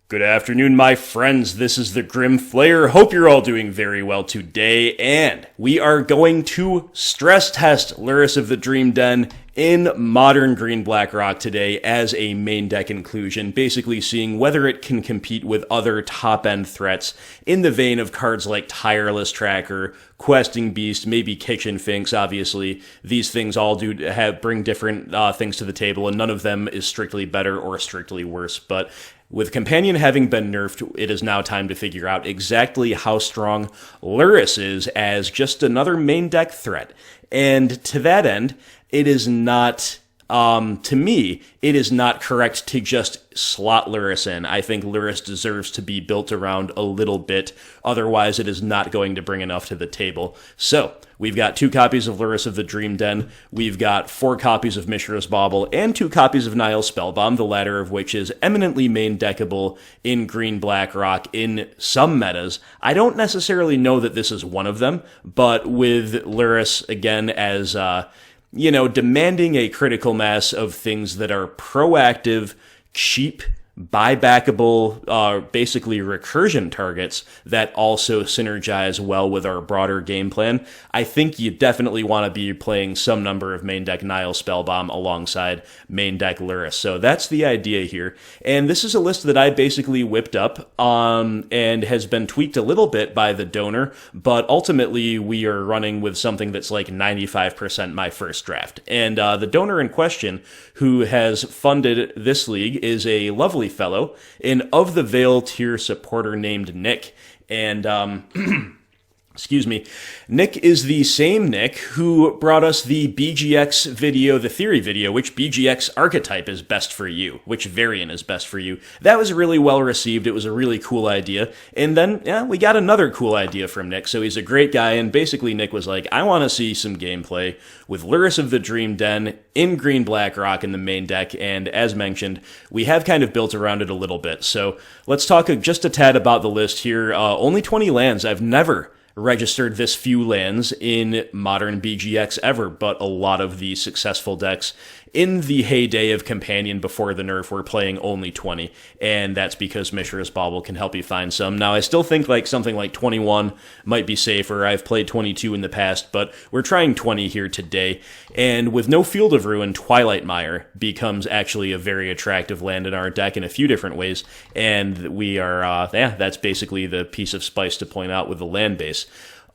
Good afternoon, my friends. This is the Grim Flayer. Hope you're all doing very well today, and we are going to stress test Lurrus of the Dream Den in Modern Green Blackrock today as a main deck inclusion, basically seeing whether it can compete with other top-end threats in the vein of cards like Tireless Tracker, Questing Beast, maybe Kitchen Finks. Obviously, these things all bring different things to the table, and none of them is strictly better or strictly worse, but with Companion having been nerfed, it is now time to figure out exactly how strong Lurrus is as just another main deck threat. And to that end, it is not, to me, it is not correct to just slot Lurrus in. I think Lurrus deserves to be built around a little bit, otherwise it is not going to bring enough to the table. So, we've got 2 copies of Lurrus of the Dream Den, we've got 4 copies of Mishra's Bauble, and 2 copies of Nihil Spellbomb, the latter of which is eminently main deckable in Green Blackrock in some metas. I don't necessarily know that this is one of them, but with Lurrus, again, as demanding a critical mass of things that are proactive, cheap, buybackable, basically recursion targets that also synergize well with our broader game plan. I think you definitely want to be playing some number of main deck Nihil Spellbomb alongside main deck Lurrus. So that's the idea here. And this is a list that I basically whipped up and has been tweaked a little bit by the donor, but ultimately we are running with something that's like 95% my first draft. And the donor in question, who has funded this league, is a lovely fellow, an Of the Veil tier supporter named Nick, and excuse me, Nick is the same Nick who brought us the BGX video, the theory video, which BGX archetype is best for you, which variant is best for you. That was really well received. It was a really cool idea. And then, we got another cool idea from Nick. So he's a great guy, and basically Nick was like, I want to see some gameplay with Lurrus of the Dream Den in Green Blackrock in the main deck, and as mentioned, we have kind of built around it a little bit. So let's talk just a tad about the list here. Only 20 lands. I've never registered this few lands in modern BGX ever, but a lot of the successful decks in the heyday of Companion before the nerf were playing only 20, and that's because Mishra's Bauble can help you find some. Now, I still think something like 21 might be safer. I've played 22 in the past, but we're trying 20 here today, and with no Field of Ruin, Twilight Mire becomes actually a very attractive land in our deck in a few different ways, and we are, that's basically the piece of spice to point out with the land base.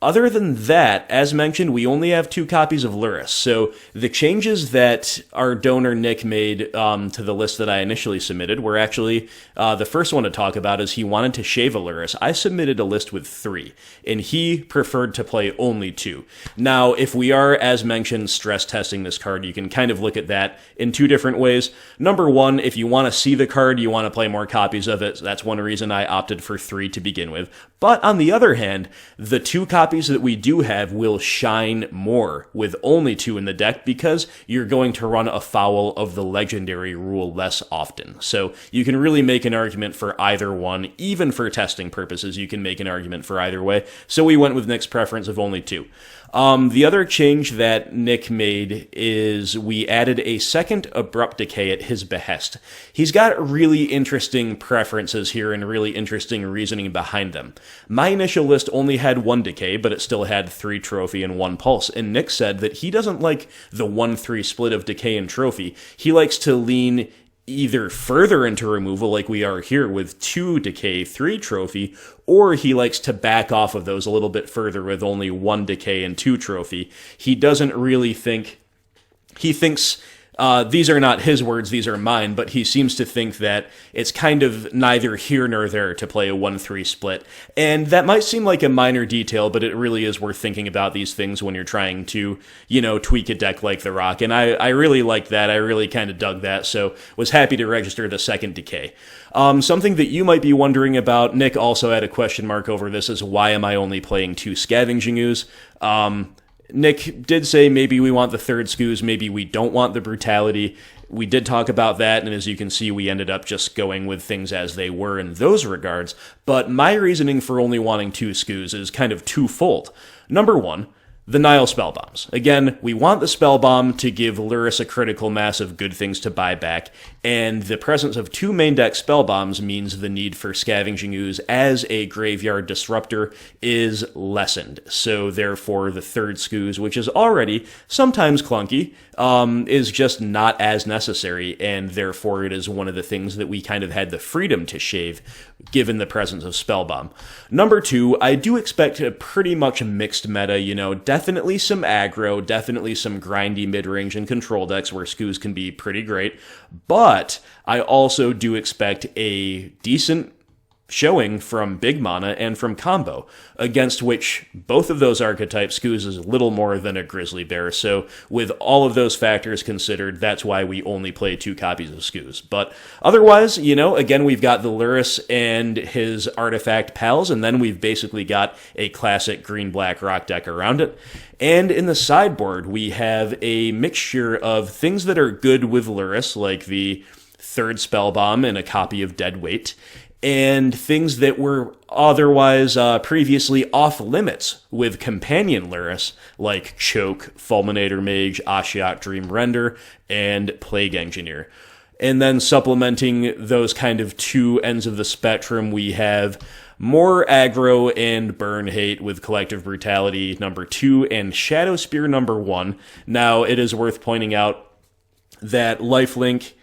Other than that, as mentioned, we only have 2 copies of Lurrus, so the changes that our donor Nick made to the list that I initially submitted were actually, the first one to talk about is he wanted to shave a Lurrus. I submitted a list with 3, and he preferred to play only 2. Now, if we are, as mentioned, stress testing this card, you can kind of look at that in 2 different ways. Number 1, if you want to see the card, you want to play more copies of it. That's one reason I opted for 3 to begin with. But on the other hand, the 2 copies that we do have will shine more with only 2 in the deck because you're going to run afoul of the legendary rule less often. So you can really make an argument for either one. Even for testing purposes, you can make an argument for either way. So we went with Nick's preference of only 2. The other change that Nick made is we added a second Abrupt Decay at his behest. He's got really interesting preferences here and really interesting reasoning behind them. My initial list only had 1 Decay, but it still had 3 Trophy and 1 Pulse, and Nick said that he doesn't like the 1-3 split of Decay and Trophy. He likes to lean either further into removal like we are here with 2 Decay, 3 Trophy, or he likes to back off of those a little bit further with only 1 Decay and 2 Trophy. He doesn't really think, he thinks, these are not his words, these are mine, but he seems to think that it's kind of neither here nor there to play a 1-3 split. And that might seem like a minor detail, but it really is worth thinking about these things when you're trying to, tweak a deck like the Rock. And I really liked that. I really kind of dug that, so was happy to register the second Decay. Something that you might be wondering about, Nick also had a question mark over this, is why am I only playing 2 Scavenging Ooze? Nick did say maybe we want the 3rd Scooze, maybe we don't want the Brutality. We did talk about that, and as you can see, we ended up just going with things as they were in those regards. But my reasoning for only wanting 2 Scooze is kind of twofold. Number 1, the Nihil Spellbombs. Again, we want the Spellbomb to give Lurrus a critical mass of good things to buy back, and the presence of 2 main deck Spellbombs means the need for Scavenging Ooze as a graveyard disruptor is lessened. So therefore, the third Scooze, which is already sometimes clunky, is just not as necessary, and therefore it is one of the things that we kind of had the freedom to shave, given the presence of Spellbomb. Number 2, I do expect a pretty much mixed meta, definitely some aggro, definitely some grindy mid-range and control decks where Scooze can be pretty great, but I also do expect a decent showing from big mana and from combo, against which both of those archetypes, Scooze is little more than a grizzly bear. So with all of those factors considered, that's why we only play 2 copies of Scooze. But otherwise, again, we've got the Lurrus and his artifact pals, and then we've basically got a classic green-black rock deck around it. And in the sideboard, we have a mixture of things that are good with Lurrus, like the third Spellbomb and a copy of Deadweight, and things that were otherwise previously off limits with companion Lurrus, like Choke, Fulminator Mage, Ashiok Dream Render, and Plague Engineer. And then supplementing those kind of 2 ends of the spectrum, we have more aggro and burn hate with Collective Brutality number 2 and Shadowspear number 1. Now, it is worth pointing out that lifelink,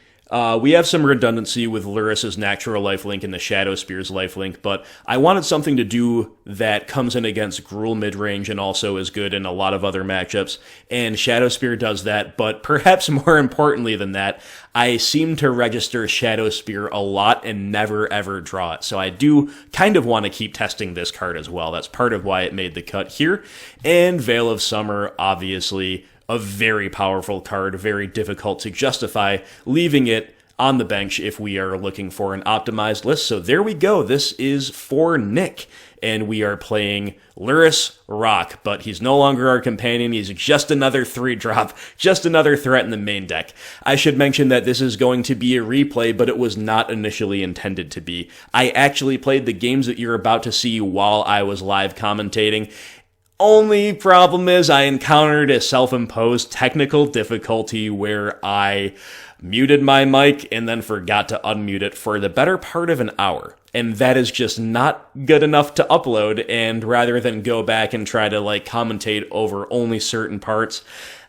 we have some redundancy with Lurrus's natural lifelink and the Shadowspear's lifelink, but I wanted something to do that comes in against Gruul Midrange and also is good in a lot of other matchups, and Shadowspear does that, but perhaps more importantly than that, I seem to register Shadowspear a lot and never ever draw it, so I do kind of want to keep testing this card as well. That's part of why it made the cut here. And Veil of Summer, obviously a very powerful card, very difficult to justify leaving it on the bench if we are looking for an optimized list. So there we go. This is for Nick, and we are playing Lurrus Rock, but he's no longer our companion. He's just another 3-drop, just another threat in the main deck. I should mention that this is going to be a replay, but it was not initially intended to be. I actually played the games that you're about to see while I was live commentating. Only problem is I encountered a self-imposed technical difficulty where I muted my mic and then forgot to unmute it for the better part of an hour. And that is just not good enough to upload, and rather than go back and try to commentate over only certain parts,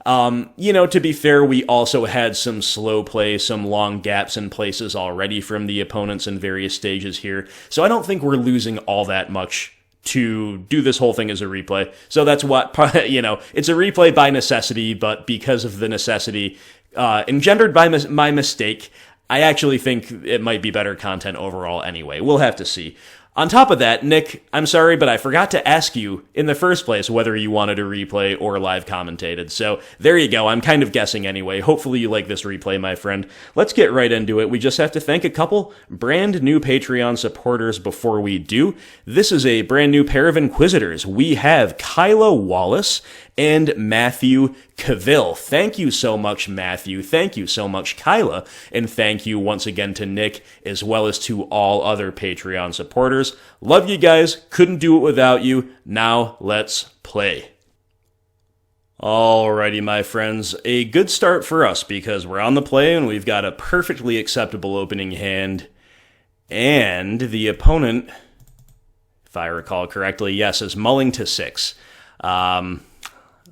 to be fair, we also had some slow play, some long gaps in places already from the opponents in various stages here. So I don't think we're losing all that much to do this whole thing as a replay. So that's what, it's a replay by necessity, but because of the necessity engendered by my mistake, I actually think it might be better content overall anyway. We'll have to see. On top of that, Nick, I'm sorry, but I forgot to ask you in the first place whether you wanted a replay or live commentated. So there you go. I'm kind of guessing anyway. Hopefully you like this replay, my friend. Let's get right into it. We just have to thank a couple brand new Patreon supporters before we do. This is a brand new pair of Inquisitors. We have Kyla Wallace and Matthew Cavill. Thank you so much, Matthew. Thank you so much, Kyla. And thank you once again to Nick, as well as to all other Patreon supporters. Love you guys. Couldn't do it without you. Now let's play. Alrighty, my friends. A good start for us because we're on the play and we've got a perfectly acceptable opening hand. And the opponent, if I recall correctly, yes, is mulling to 6.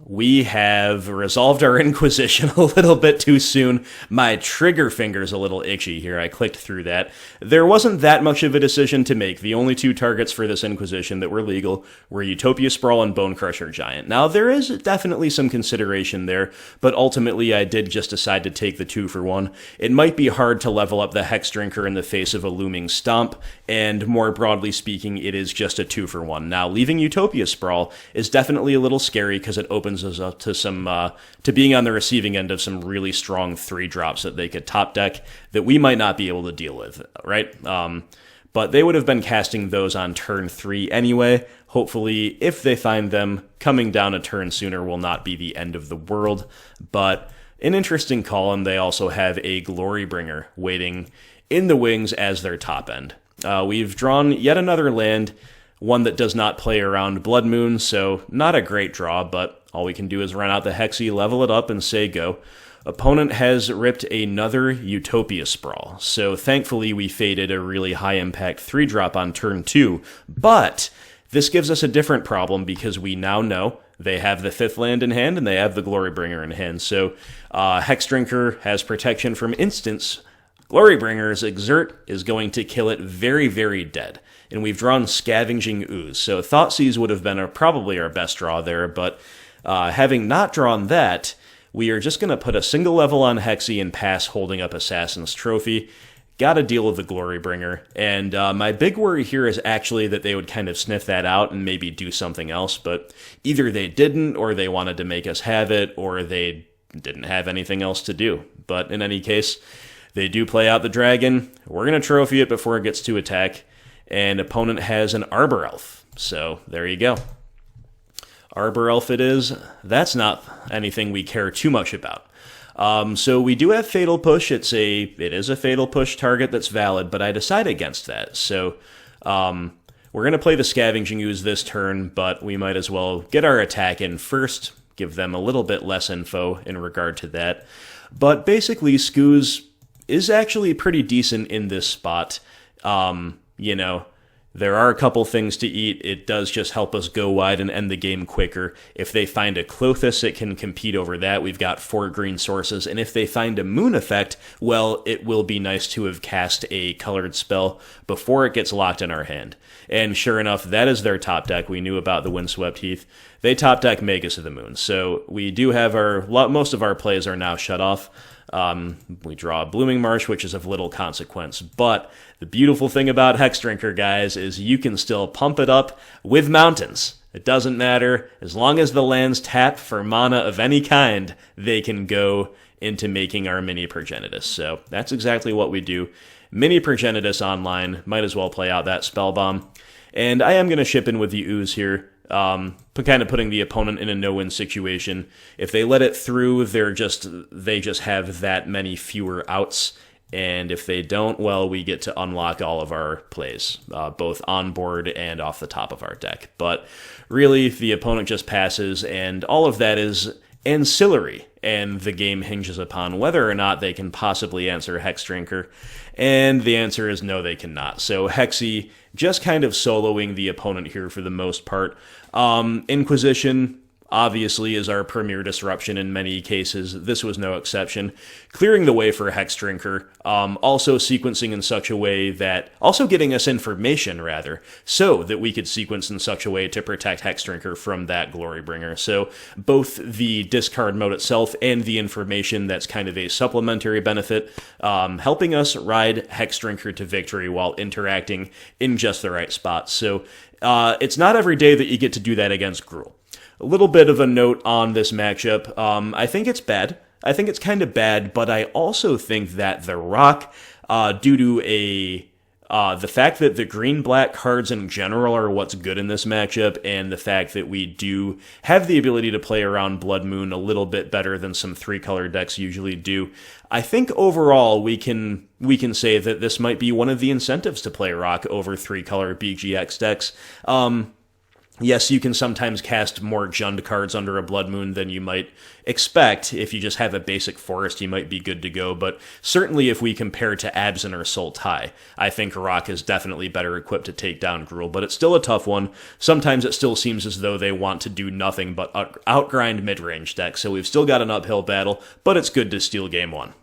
We have resolved our Inquisition a little bit too soon. My trigger finger's a little itchy here. I clicked through that. There wasn't that much of a decision to make. The only 2 targets for this Inquisition that were legal were Utopia Sprawl and Bone Crusher Giant. Now, there is definitely some consideration there, but ultimately I did just decide to take the 2-for-1. It might be hard to level up the Hexdrinker in the face of a looming Stomp, and more broadly speaking, it is just a 2-for-1. Now, leaving Utopia Sprawl is definitely a little scary because it opens us up to some to being on the receiving end of some really strong 3-drops that they could top deck that we might not be able to deal with, right? But they would have been casting those on turn 3 anyway. Hopefully, if they find them, coming down a turn sooner will not be the end of the world. But an interesting column, they also have a Glorybringer waiting in the wings as their top end. We've drawn yet another land, one that does not play around Blood Moon, so not a great draw, but all we can do is run out the Hexy, level it up, and say go. Opponent has ripped another Utopia Sprawl, so thankfully we faded a really high-impact 3-drop on turn 2, but this gives us a different problem because we now know they have the 5th land in hand and they have the Glorybringer in hand, so Hexdrinker has protection from instants. Glorybringer's Exert is going to kill it very, very dead. And we've drawn Scavenging Ooze, so Thoughtseize would have been probably our best draw there, but having not drawn that, we are just going to put a single level on Hexy and pass holding up Assassin's Trophy. Got to deal with the Glorybringer, and my big worry here is actually that they would kind of sniff that out and maybe do something else, but either they didn't, or they wanted to make us have it, or they didn't have anything else to do. But in any case, they do play out the dragon. We're going to trophy it before it gets to attack, and opponent has an Arbor Elf. So there you go. Arbor Elf it is. That's not anything we care too much about. So we do have Fatal Push. It is a Fatal Push target that's valid, but I decide against that. So we're going to play the Scavenging Ooze this turn, but we might as well get our attack in first, give them a little bit less info in regard to that. But basically, Scooz is actually pretty decent in this spot. You know, there are a couple things to eat. It does just help us go wide and end the game quicker. If they find a Klothys, it can compete over that. We've got 4 green sources. And if they find a Moon Effect, well, it will be nice to have cast a colored spell before it gets locked in our hand. And sure enough, that is their top deck. We knew about the Windswept Heath. They top deck Magus of the Moon. So we do have most of our plays are now shut off. We draw a Blooming Marsh, which is of little consequence. But the beautiful thing about Hexdrinker, guys, is you can still pump it up with mountains. It doesn't matter. As long as the lands tap for mana of any kind, they can go into making our Mini Progenitus. So that's exactly what we do. Mini Progenitus online. Might as well play out that Spellbomb. And I am going to ship in with the Ooze here. Kind of putting the opponent in a no-win situation. If they let it through, they just have that many fewer outs, and if they don't, well, we get to unlock all of our plays, both on board and off the top of our deck. But really, the opponent just passes, and all of that is ancillary, and the game hinges upon whether or not they can possibly answer Hexdrinker, and the answer is no, they cannot. So Hexy just kind of soloing the opponent here for the most part. Inquisition obviously is our premier disruption in many cases. This was no exception. Clearing the way for Hexdrinker, also sequencing in such a way that, also getting us information rather, so that we could sequence in such a way to protect Hexdrinker from that Glorybringer. So both the discard mode itself and the information that's kind of a supplementary benefit, helping us ride Hexdrinker to victory while interacting in just the right spots. So it's not every day that you get to do that against Gruul. A little bit of a note on this matchup. I think it's bad. I think it's kind of bad, but I also think that the Rock, due to the fact that the green-black cards in general are what's good in this matchup, and the fact that we do have the ability to play around Blood Moon a little bit better than some 3-color decks usually do, I think overall we can say that this might be one of the incentives to play Rock over 3-color BGX decks. Yes, you can sometimes cast more Jund cards under a Blood Moon than you might expect. If you just have a basic forest, you might be good to go. But certainly if we compare to Abzan or Sultai, I think Rock is definitely better equipped to take down Gruul. But it's still a tough one. Sometimes it still seems as though they want to do nothing but outgrind mid-range decks. So we've still got an uphill battle, but it's good to steal game 1.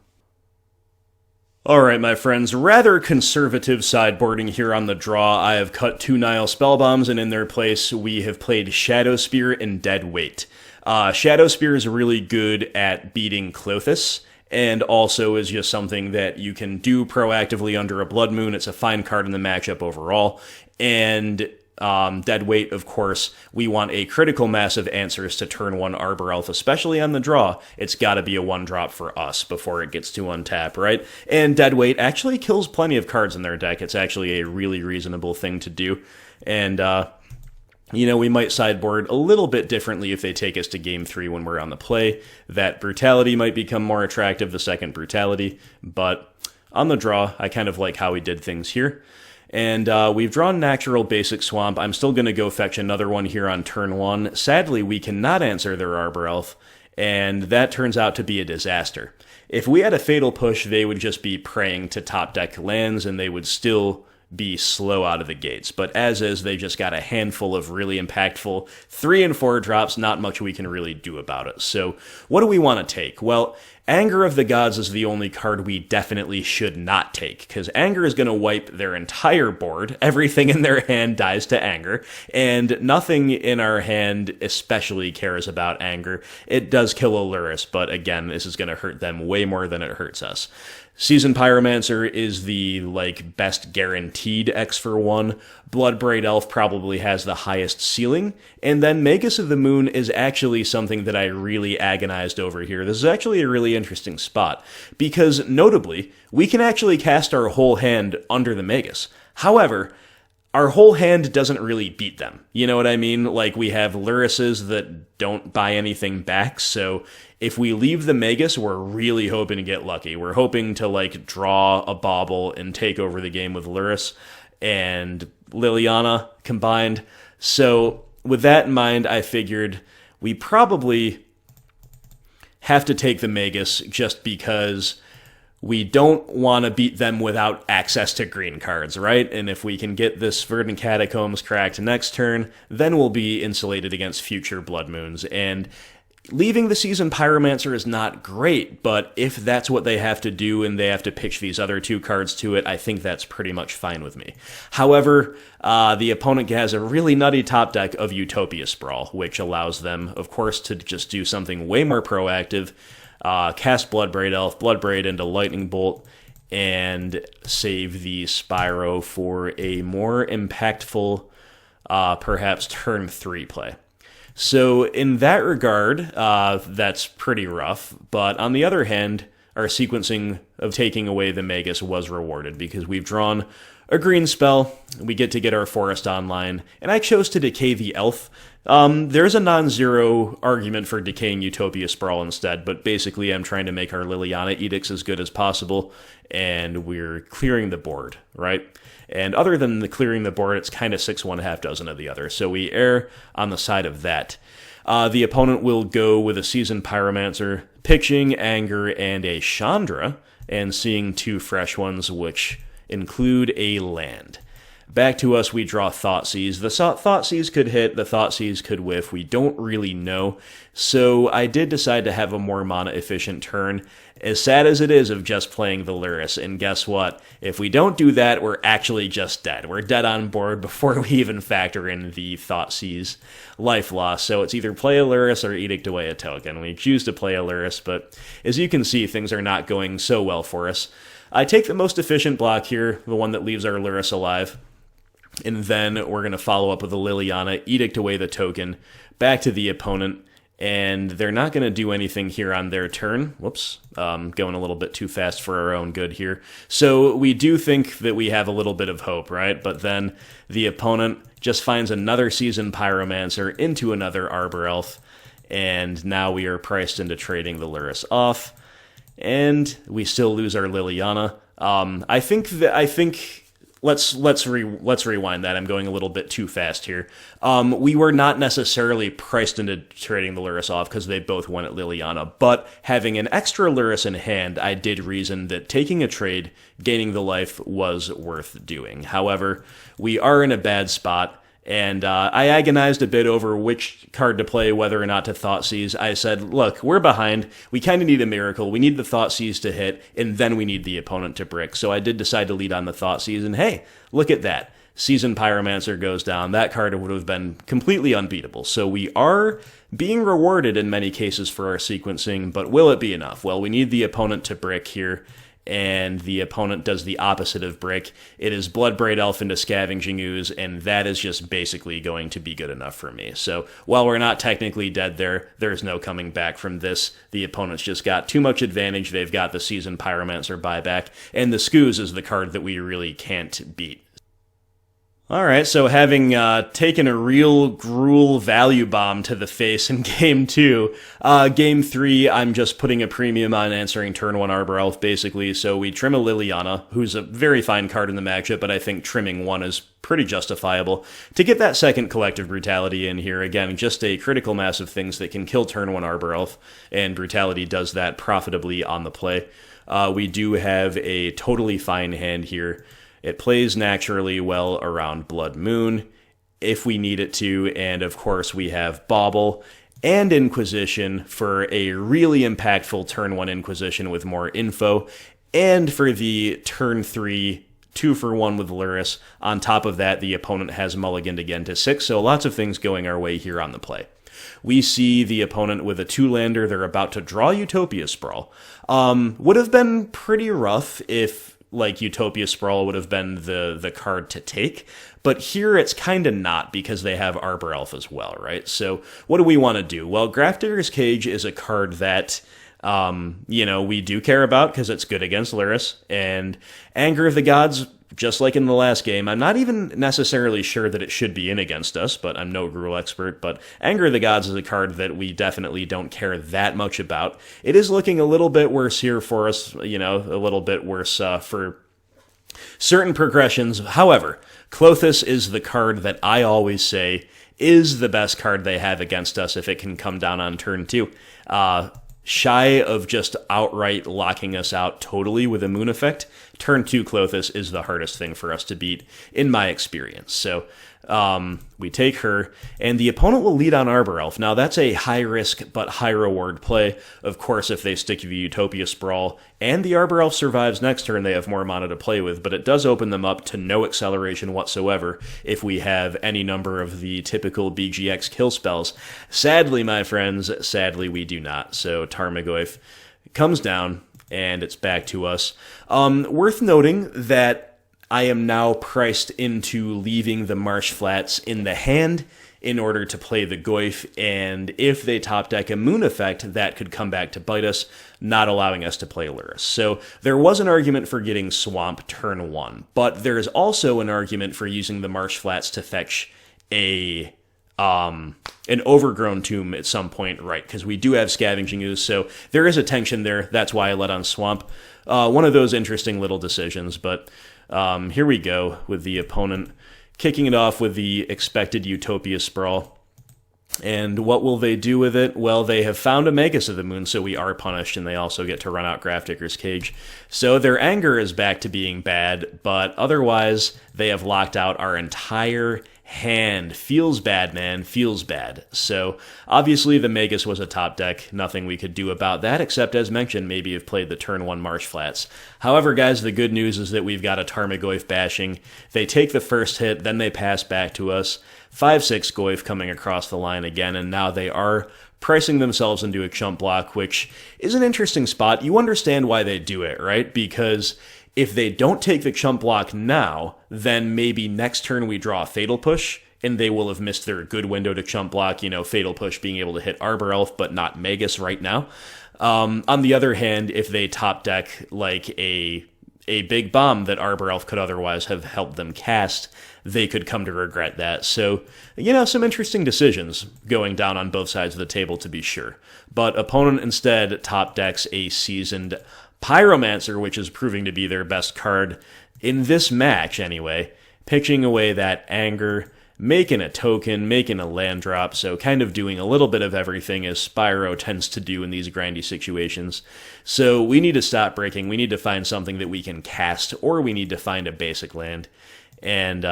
Alright, my friends, rather conservative sideboarding here on the draw. I have cut 2 Nihil Spellbombs, and in their place, we have played Shadowspear and Dead Weight. Shadowspear is really good at beating Klothys, and also is just something that you can do proactively under a Blood Moon. It's a fine card in the matchup overall, and Dead Weight, of course, we want a critical mass of answers to turn 1 Arbor Elf, especially on the draw. It's got to be a 1-drop for us before it gets to untap, right? And Dead Weight actually kills plenty of cards in their deck. It's actually a really reasonable thing to do. And, we might sideboard a little bit differently if they take us to game 3 when we're on the play. That Brutality might become more attractive, the second Brutality, but on the draw, I kind of like how we did things here. And we've drawn Natural Basic Swamp. I'm still going to go fetch another one here on turn 1. Sadly, we cannot answer their Arbor Elf, and that turns out to be a disaster. If we had a Fatal Push, they would just be praying to top deck lands, and they would still be slow out of the gates. But as is, they just got a handful of really impactful 3 and 4 drops, not much we can really do about it. So what do we want to take? Well, Anger of the Gods is the only card we definitely should not take, because Anger is going to wipe their entire board. Everything in their hand dies to Anger, and nothing in our hand especially cares about Anger. It does kill a Lurrus, but again, this is going to hurt them way more than it hurts us. Seasoned Pyromancer is the, best guaranteed X for 1. Bloodbraid Elf probably has the highest ceiling. And then Magus of the Moon is actually something that I really agonized over here. This is actually a really interesting spot, because notably, we can actually cast our whole hand under the Magus. However, our whole hand doesn't really beat them. You know what I mean? We have Lurruses that don't buy anything back, so if we leave the Magus, we're really hoping to get lucky. We're hoping to, draw a Bauble and take over the game with Lurrus and Liliana combined. So, with that in mind, I figured we probably have to take the Magus just because we don't want to beat them without access to green cards, right? And if we can get this Verdant Catacombs cracked next turn, then we'll be insulated against future Blood Moons. And leaving the Seasoned Pyromancer is not great, but if that's what they have to do and they have to pitch these other 2 cards to it, I think that's pretty much fine with me. However, the opponent has a really nutty top deck of Utopia Sprawl, which allows them, of course, to just do something way more proactive, cast Bloodbraid Elf, Bloodbraid into Lightning Bolt, and save the Spyro for a more impactful, perhaps turn 3 play. So in that regard, that's pretty rough, but on the other hand, our sequencing of taking away the Magus was rewarded, because we've drawn a green spell, we get to get our forest online, and I chose to decay the elf. There's a non-zero argument for decaying Utopia Sprawl instead, but basically I'm trying to make our Liliana edicts as good as possible, and we're clearing the board, right? And other than the clearing the board, it's kind of 6-1, half dozen of the other, so we err on the side of that. The opponent will go with a Seasoned Pyromancer, pitching Anger and a Chandra, and seeing 2 fresh ones, which include a land. Back to us, we draw Thoughtseize. The Thoughtseize could hit, the Thoughtseize could whiff, we don't really know. So I did decide to have a more mana-efficient turn, as sad as it is of just playing the Lurrus. And guess what? If we don't do that, we're actually just dead. We're dead on board before we even factor in the Thoughtseize life loss. So it's either play a Lurrus or edict away a token. We choose to play a Lurrus, but as you can see, things are not going so well for us. I take the most efficient block here, the one that leaves our Lurrus alive. And then we're going to follow up with a Liliana, edict away the token, back to the opponent, and they're not going to do anything here on their turn. Whoops, going a little bit too fast for our own good here. So we do think that we have a little bit of hope, right? But then the opponent just finds another Seasoned Pyromancer into another Arbor Elf, and now we are priced into trading the Lurrus off, and we still lose our Liliana. Let's rewind that. I'm going a little bit too fast here. We were not necessarily priced into trading the Lurrus off because they both went at Liliana, but having an extra Lurrus in hand, I did reason that taking a trade, gaining the life, was worth doing. However, we are in a bad spot, and I agonized a bit over which card to play, whether or not to Thoughtseize. I said, look, we're behind. We kind of need a miracle. We need the Thoughtseize to hit, and then we need the opponent to brick. So I did decide to lead on the Thoughtseize, and hey, look at that. Seasoned Pyromancer goes down. That card would have been completely unbeatable. So we are being rewarded in many cases for our sequencing, but will it be enough? Well, we need the opponent to brick here, and the opponent does the opposite of brick. It is Bloodbraid Elf into Scavenging Ooze, and that is just basically going to be good enough for me. So while we're not technically dead there's no coming back from this. The opponent's just got too much advantage. They've got the Seasoned Pyromancer buyback, and the Scooze is the card that we really can't beat. All right, so having taken a real Gruul value bomb to the face in Game 2, Game 3, I'm just putting a premium on answering turn 1 Arbor Elf, basically. So we trim a Liliana, who's a very fine card in the matchup, but I think trimming 1 is pretty justifiable. To get that second Collective Brutality in here, again, just a critical mass of things that can kill turn 1 Arbor Elf, and Brutality does that profitably on the play. We do have a totally fine hand here. It plays naturally well around Blood Moon, if we need it to, and of course we have Bauble and Inquisition for a really impactful turn 1 Inquisition with more info, and for the turn 3 2-for-1 with Lurrus. On top of that, the opponent has mulliganed again to 6, so lots of things going our way here on the play. We see the opponent with a 2-lander. They're about to draw Utopia Sprawl. Would have been pretty rough if Utopia Sprawl would have been the card to take, but here it's kind of not because they have Arbor Elf as well, right? So what do we want to do? Well, Grafdigger's Cage is a card that we do care about because it's good against Lurrus, and Anger of the Gods, just like in the last game, I'm not even necessarily sure that it should be in against us, but I'm no Gruul expert, but Anger of the Gods is a card that we definitely don't care that much about. It is looking a little bit worse here for us, a little bit worse for certain progressions. However, Klothys is the card that I always say is the best card they have against us if it can come down on turn 2. Shy of just outright locking us out totally with a Moon Effect, turn 2 Klothys is the hardest thing for us to beat, in my experience. So we take her, and the opponent will lead on Arbor Elf. Now, that's a high-risk but high-reward play. Of course, if they stick the Utopia Sprawl and the Arbor Elf survives next turn, they have more mana to play with, but it does open them up to no acceleration whatsoever if we have any number of the typical BGX kill spells. Sadly, my friends, we do not. So Tarmogoyf comes down, and it's back to us. Worth noting that I am now priced into leaving the Marsh Flats in the hand in order to play the Goyf, and if they top deck a Moon Effect, that could come back to bite us, not allowing us to play Lurrus. So there was an argument for getting Swamp turn 1, but there is also an argument for using the Marsh Flats to fetch an Overgrown Tomb at some point, right? Because we do have Scavenging Ooze, so there is a tension there. That's why I let on Swamp. One of those interesting little decisions, but here we go with the opponent kicking it off with the expected Utopia Sprawl. And what will they do with it? Well, they have found a Magus of the Moon, so we are punished, and they also get to run out Grafdigger's Cage. So their anger is back to being bad, but otherwise they have locked out our entire hand. Feels bad, man. Feels bad. So obviously the Magus was a top deck. Nothing we could do about that, except as mentioned, maybe have played the turn 1 Marsh Flats. However, guys, the good news is that we've got a Tarmogoyf bashing. They take the first hit, then they pass back to us. 5-6 Goyf coming across the line again, and now they are pricing themselves into a chump block, which is an interesting spot. You understand why they do it, right? Because if they don't take the chump block now, then maybe next turn we draw a Fatal Push, and they will have missed their good window to chump block, Fatal Push being able to hit Arbor Elf, but not Magus right now. On the other hand, if they top deck like a big bomb that Arbor Elf could otherwise have helped them cast, they could come to regret that. So, some interesting decisions going down on both sides of the table, to be sure. But opponent instead top decks a seasoned Pyromancer, which is proving to be their best card in this match anyway, pitching away that anger, making a token, making a land drop, so kind of doing a little bit of everything as Spyro tends to do in these grindy situations. So we need to stop breaking, we need to find something that we can cast, or we need to find a basic land. And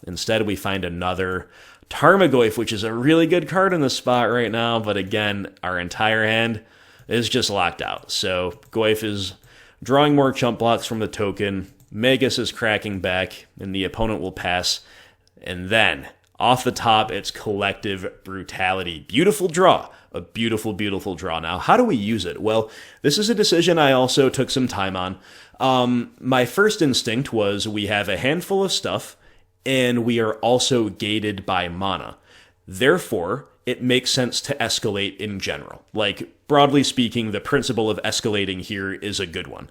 instead we find another Tarmogoyf, which is a really good card in the spot right now, but again, our entire hand is just locked out. So Goyf is drawing more chump blocks from the token, Magus is cracking back, and the opponent will pass. And then, off the top, it's Collective Brutality. Beautiful draw. A beautiful, beautiful draw. Now, how do we use it? Well, this is a decision I also took some time on. My first instinct was we have a handful of stuff, and we are also gated by mana. Therefore, it makes sense to escalate in general. Broadly speaking, the principle of escalating here is a good one.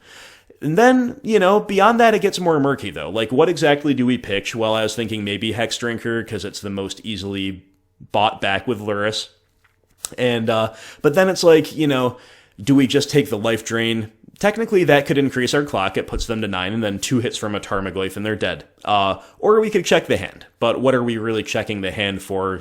And then, beyond that, it gets more murky, though. Like, what exactly do we pitch? Well, I was thinking maybe Hexdrinker, because it's the most easily bought back with Lurrus. And, but then it's like, do we just take the life drain? Technically, that could increase our clock. It puts them to 9, and then 2 hits from a Tarmogoyf, and they're dead. Or we could check the hand. But what are we really checking the hand for,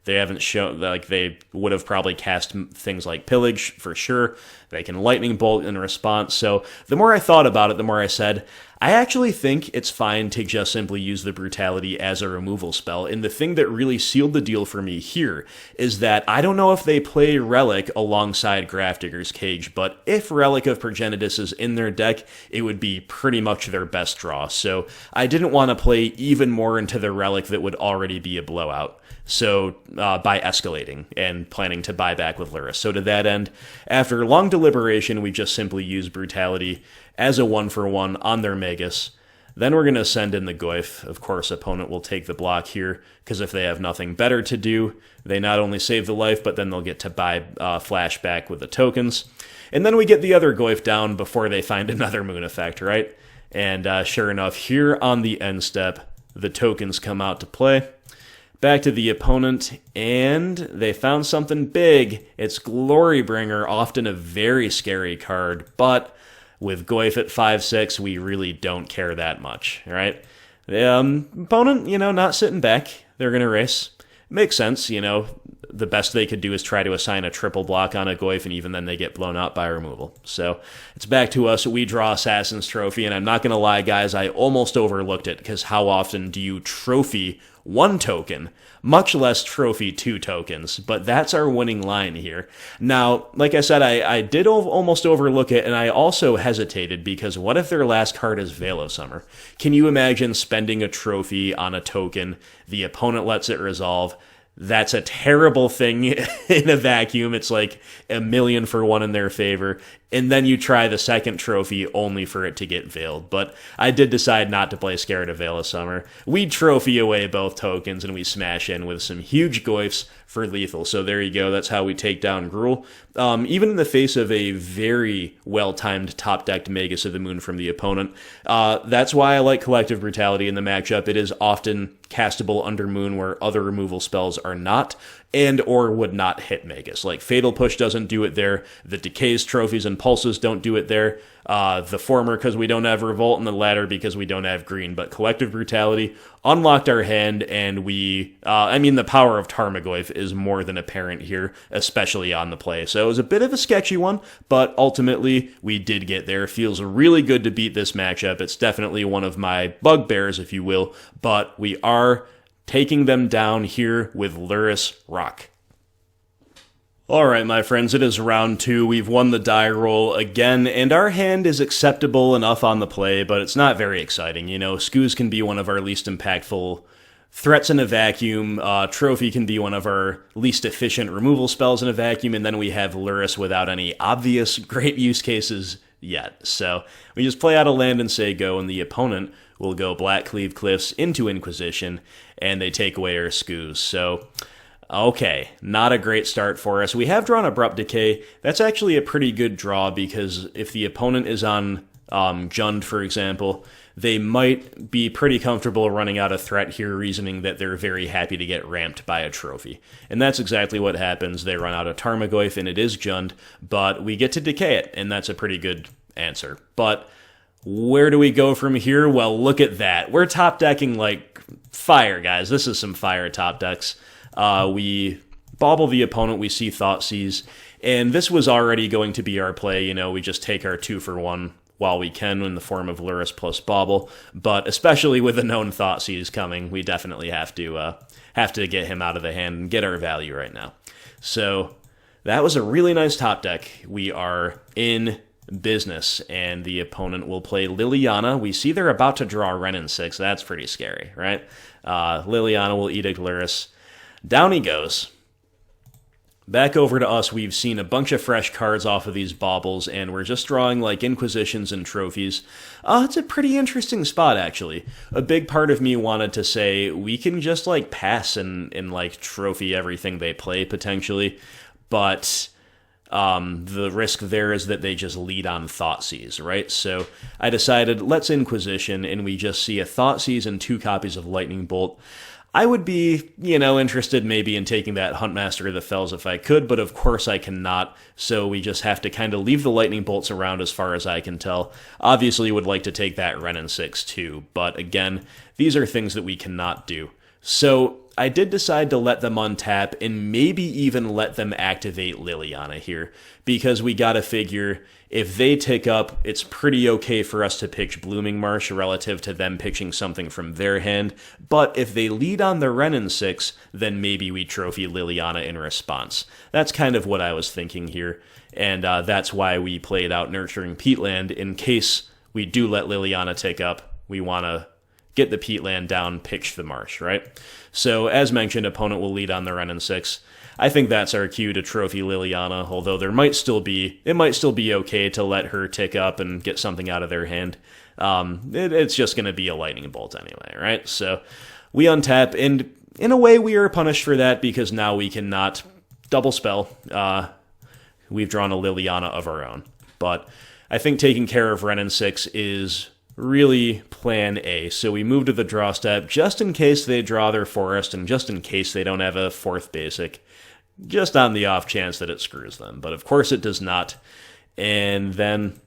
They haven't shown, like, they would have probably cast things like Pillage, for sure. They can Lightning Bolt in response. So the more I thought about it, the more I said, I actually think it's fine to just simply use the Brutality as a removal spell. And the thing that really sealed the deal for me here is that I don't know if they play Relic alongside Grafdigger's Cage, but if Relic of Progenitus is in their deck, it would be pretty much their best draw. So I didn't want to play even more into the Relic that would already be a blowout. So, by escalating and planning to buy back with Lurrus. So to that end, after long deliberation, we just simply use Brutality as a 1-for-1 on their Magus. Then we're going to send in the Goyf. Of course, opponent will take the block here, because if they have nothing better to do, they not only save the life, but then they'll get to buy flashback with the tokens. And then we get the other Goyf down before they find another Moon Effect, right? And sure enough, here on the end step, the tokens come out to play. Back to the opponent, and they found something big. It's Glorybringer, often a very scary card, but with Goyf at 5/6, we really don't care that much, right? The opponent, not sitting back. They're going to race. Makes sense, the best they could do is try to assign a triple block on a Goyf, and even then they get blown out by removal. So it's back to us. We draw Assassin's Trophy, and I'm not going to lie, guys, I almost overlooked it, because how often do you trophy 1 token, much less trophy 2 tokens, but that's our winning line here. Now, like I said, I did almost overlook it, and I also hesitated, because what if their last card is Veil of Summer? Can you imagine spending a trophy on a token, the opponent lets it resolve? That's a terrible thing in a vacuum. It's like 1,000,000 for 1 in their favor. And then you try the second trophy only for it to get veiled. But I did decide not to play Scared of Veil of Summer. We trophy away both tokens, and we smash in with some huge Goyfs for lethal. So there you go. That's how we take down Gruul. Even in the face of a very well-timed top-decked Magus of the Moon from the opponent. That's why I like Collective Brutality in the matchup. It is often castable under Moon where other removal spells are not, and or would not hit Magus. Like Fatal Push doesn't do it there. The Decays, Trophies, and Pulses don't do it there. The former because we don't have Revolt, and the latter because we don't have green. But Collective Brutality unlocked our hand, and the power of Tarmogoyf is more than apparent here, especially on the play. So it was a bit of a sketchy one, but ultimately we did get there. Feels really good to beat this matchup. It's definitely one of my bugbears, if you will, but we are taking them down here with Lurrus Rock. Alright, my friends, it is round 2. We've won the die roll again, and our hand is acceptable enough on the play, but it's not very exciting. Scooze can be one of our least impactful threats in a vacuum. Trophy can be one of our least efficient removal spells in a vacuum, and then we have Lurrus without any obvious great use cases yet. So we just play out a land and say go, and the opponent will go Blackcleave Cliffs into Inquisition, and they take away our Scooze. So, okay, not a great start for us. We have drawn Abrupt Decay. That's actually a pretty good draw, because if the opponent is on Jund, for example, they might be pretty comfortable running out of threat here, reasoning that they're very happy to get ramped by a trophy. And that's exactly what happens. They run out of Tarmogoyf, and it is Jund, but we get to decay it, and that's a pretty good answer. But where do we go from here? Well, look at that. We're top decking like fire, guys. This is some fire top decks. We bauble the opponent, we see Thoughtseize, and this was already going to be our play. We just take our 2-for-1 while we can in the form of Lurrus plus Bauble, but especially with the known Thoughtseize coming, we definitely have to get him out of the hand and get our value right now. So that was a really nice top deck. We are in business, and the opponent will play Liliana. We see they're about to draw Renin 6. That's pretty scary, right? Liliana will Edict Lurrus. Down he goes. Back over to us, we've seen a bunch of fresh cards off of these baubles, and we're just drawing like Inquisitions and trophies. It's a pretty interesting spot, actually. A big part of me wanted to say we can just like pass and like trophy everything they play, potentially, but the risk there is that they just lead on Thoughtseize, right? So I decided, let's Inquisition, and we just see a Thoughtseize and 2 copies of Lightning Bolt. I would be, interested maybe in taking that Huntmaster of the Fells if I could, but of course I cannot, so we just have to kind of leave the Lightning Bolts around as far as I can tell. Obviously would like to take that Wrenn and 6 too, but again, these are things that we cannot do. So I did decide to let them untap and maybe even let them activate Liliana here, because we gotta figure if they tick up, it's pretty okay for us to pitch Blooming Marsh relative to them pitching something from their hand, but if they lead on the Wrenn and 6, then maybe we trophy Liliana in response. That's kind of what I was thinking here, and that's why we played out Nurturing Peatland. In case we do let Liliana tick up, we want to get the Peatland down, pitch the Marsh, right? So, as mentioned, opponent will lead on the Wrenn and 6. I think that's our cue to trophy Liliana, although it might still be okay to let her tick up and get something out of their hand. It's just going to be a Lightning Bolt anyway, right? So, we untap, and in a way we are punished for that because now we cannot double spell. We've drawn a Liliana of our own. But I think taking care of Wrenn and 6 is really plan A. So we move to the draw step just in case they draw their forest and just in case they don't have a 4th basic, just on the off chance that it screws them. But of course it does not. And then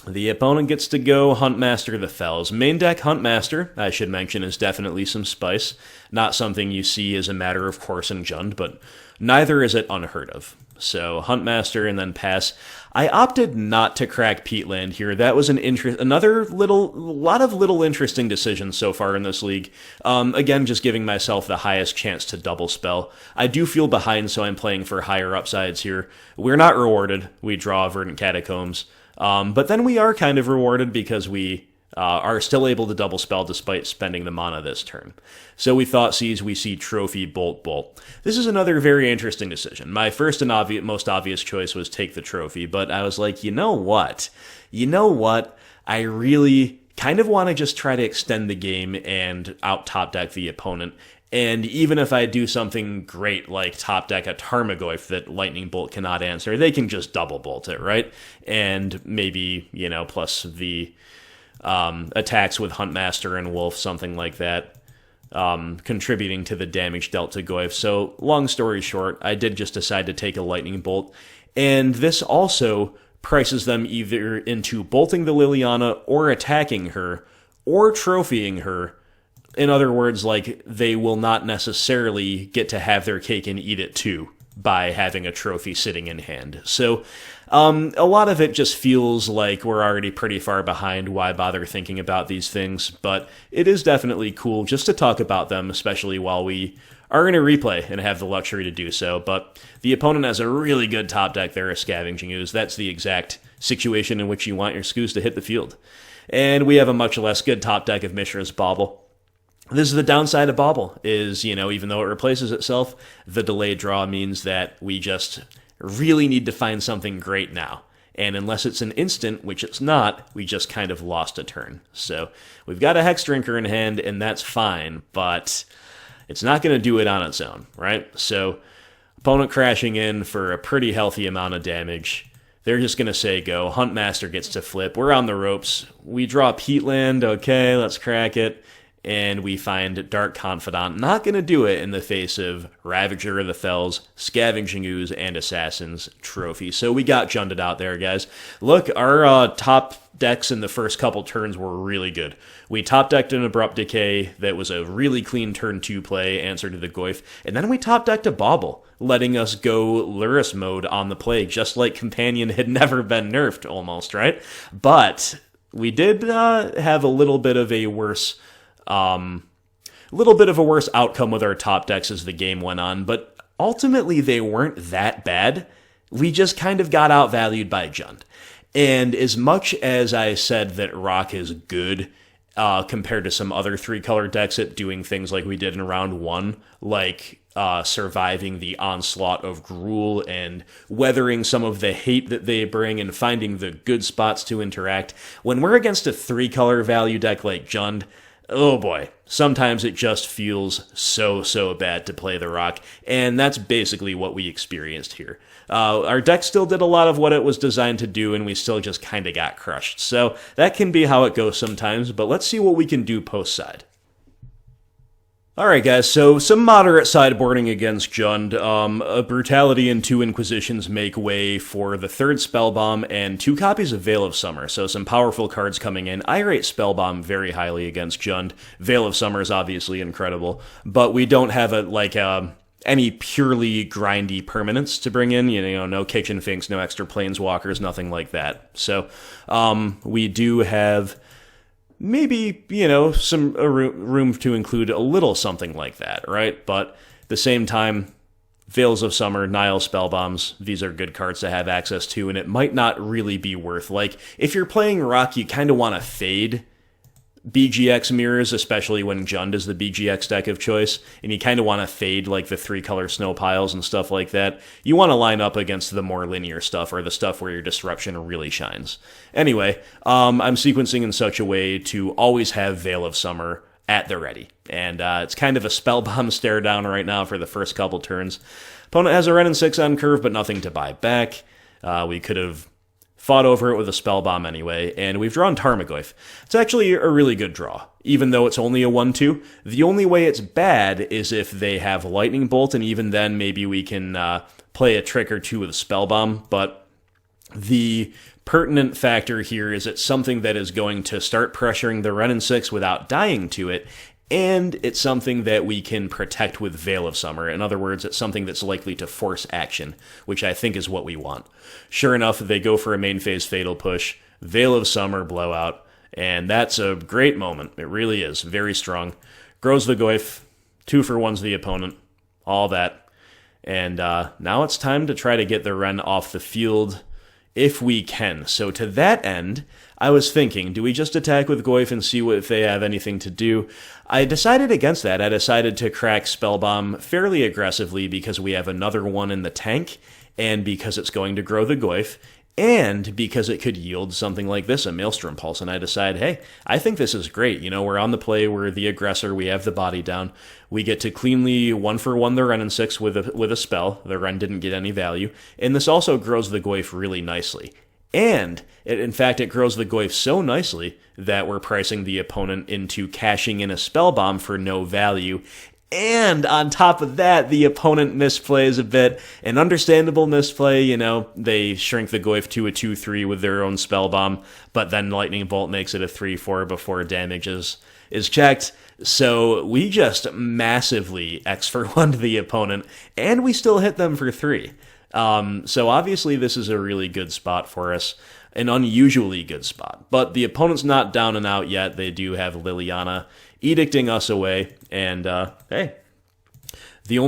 the opponent gets to go Huntmaster the Fells. Main deck Huntmaster, I should mention, is definitely some spice. Not something you see as a matter of course in Jund, but neither is it unheard of. So Huntmaster and then pass. I opted not to crack Peatland here. That was another lot of little interesting decisions so far in this league. Again, just giving myself the highest chance to double spell. I do feel behind, so I'm playing for higher upsides here. We're not rewarded. We draw Verdant Catacombs. But then we are kind of rewarded because we are still able to double spell despite spending the mana this turn. So we Thoughtseize, we see Trophy, Bolt, Bolt. This is another very interesting decision. My first and most obvious choice was take the Trophy, but I was like, you know what? I really kind of want to just try to extend the game and out top deck the opponent. And even if I do something great like top deck a Tarmogoyf that Lightning Bolt cannot answer, they can just double bolt it, right? And maybe, plus the attacks with Huntmaster and Wolf, something like that, contributing to the damage dealt to Goyf. So, long story short, I did just decide to take a Lightning Bolt, and this also prices them either into bolting the Liliana or attacking her, or trophying her. In other words, they will not necessarily get to have their cake and eat it too by having a trophy sitting in hand. So, a lot of it just feels like we're already pretty far behind. Why bother thinking about these things? But it is definitely cool just to talk about them, especially while we are in a replay and have the luxury to do so. But the opponent has a really good top deck there, a Scavenging Ooze. That's the exact situation in which you want your Scoos to hit the field. And we have a much less good top deck of Mishra's Bauble. This is the downside of Bauble, is, even though it replaces itself, the delayed draw means that we just really need to find something great now. And unless it's an instant, which it's not, we just kind of lost a turn. So we've got a Hexdrinker in hand, and that's fine, but it's not going to do it on its own, right? So opponent crashing in for a pretty healthy amount of damage. They're just going to say go. Huntmaster gets to flip. We're on the ropes. We draw Peatland. Okay, let's crack it. And we find Dark Confidant. Not going to do it in the face of Ravager of the Fells, Scavenging Ooze, and Assassin's Trophy. So we got Junded out there, guys. Look, our top decks in the first couple turns were really good. We top decked an Abrupt Decay that was a really clean turn 2 play, answer to the Goyf. And then we top decked a Bauble, letting us go Lurrus mode on the play, just like Companion had never been nerfed almost, right? But we did have a little bit of a worse outcome with our top decks as the game went on, but ultimately they weren't that bad. We just kind of got outvalued by Jund. And as much as I said that Rock is good compared to some other 3-color decks at doing things like we did in round 1, like surviving the onslaught of Gruul and weathering some of the hate that they bring and finding the good spots to interact, when we're against a 3-color value deck like Jund, oh boy, sometimes it just feels so bad to play the rock, and that's basically what we experienced here. Our deck still did a lot of what it was designed to do, and we still just kind of got crushed. So that can be how it goes sometimes, but let's see what we can do post-side. Alright guys, so some moderate sideboarding against Jund. A Brutality and 2 Inquisitions make way for the 3rd Spellbomb and 2 copies of Veil of Summer, so some powerful cards coming in. I rate Spellbomb very highly against Jund. Veil of Summer is obviously incredible, but we don't have any purely grindy permanents to bring in, no Kitchen Finks, no extra Planeswalkers, nothing like that. So we do have maybe, some room to include a little something like that, right? But at the same time, Veils of Summer, Nihil Spellbombs, these are good cards to have access to, and it might not really be worth, if you're playing Rock, you kind of want to fade BGX mirrors, especially when Jund is the BGX deck of choice, and you kind of want to fade the 3-color snow piles and stuff like that. You want to line up against the more linear stuff, or the stuff where your disruption really shines. Anyway, I'm sequencing in such a way to always have Veil of Summer at the ready, and it's kind of a Spellbomb stare down right now for the first couple turns. Opponent has a Wrenn and 6 on curve, but nothing to buy back. We could have fought over it with a Spellbomb anyway, and we've drawn Tarmogoyf. It's actually a really good draw, even though it's only a 1-2. The only way it's bad is if they have Lightning Bolt, and even then maybe we can play a trick or two with Spellbomb, but the pertinent factor here is it's something that is going to start pressuring the Wrenn and 6 without dying to it, and it's something that we can protect with Veil of Summer. In other words, it's something that's likely to force action, which I think is what we want. Sure enough, they go for a main phase Fatal Push, Veil of Summer blowout, and that's a great moment. It really is. Very strong. Grows the Goyf, 2-for-1's the opponent, all that. And now it's time to try to get the Wrenn off the field if we can. So to that end, I was thinking, do we just attack with Goyf and see if they have anything to do? I decided against that. I decided to crack Spellbomb fairly aggressively because we have another one in the tank, and because it's going to grow the Goyf, and because it could yield something like this, a Maelstrom Pulse. And I decide, hey, I think this is great. We're on the play, we're the aggressor, we have the body down. We get to cleanly 1-for-1 the Wrenn and 6 with a spell. The Wrenn didn't get any value. And this also grows the Goyf really nicely. And, in fact, it grows the Goyf so nicely that we're pricing the opponent into cashing in a Spellbomb for no value. And on top of that, the opponent misplays a bit. An understandable misplay, they shrink the Goyf to a 2-3 with their own Spellbomb, but then Lightning Bolt makes it a 3-4 before damage is checked. So we just massively X-for-1'd the opponent, and we still hit them for 3. So obviously this is a really good spot for us, an unusually good spot. But the opponent's not down and out yet. They do have Liliana edicting us away, and hey, I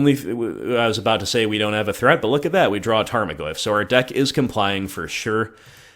was about to say we don't have a threat, but look at that, we draw a Tarmogoyf. So our deck is complying for sure,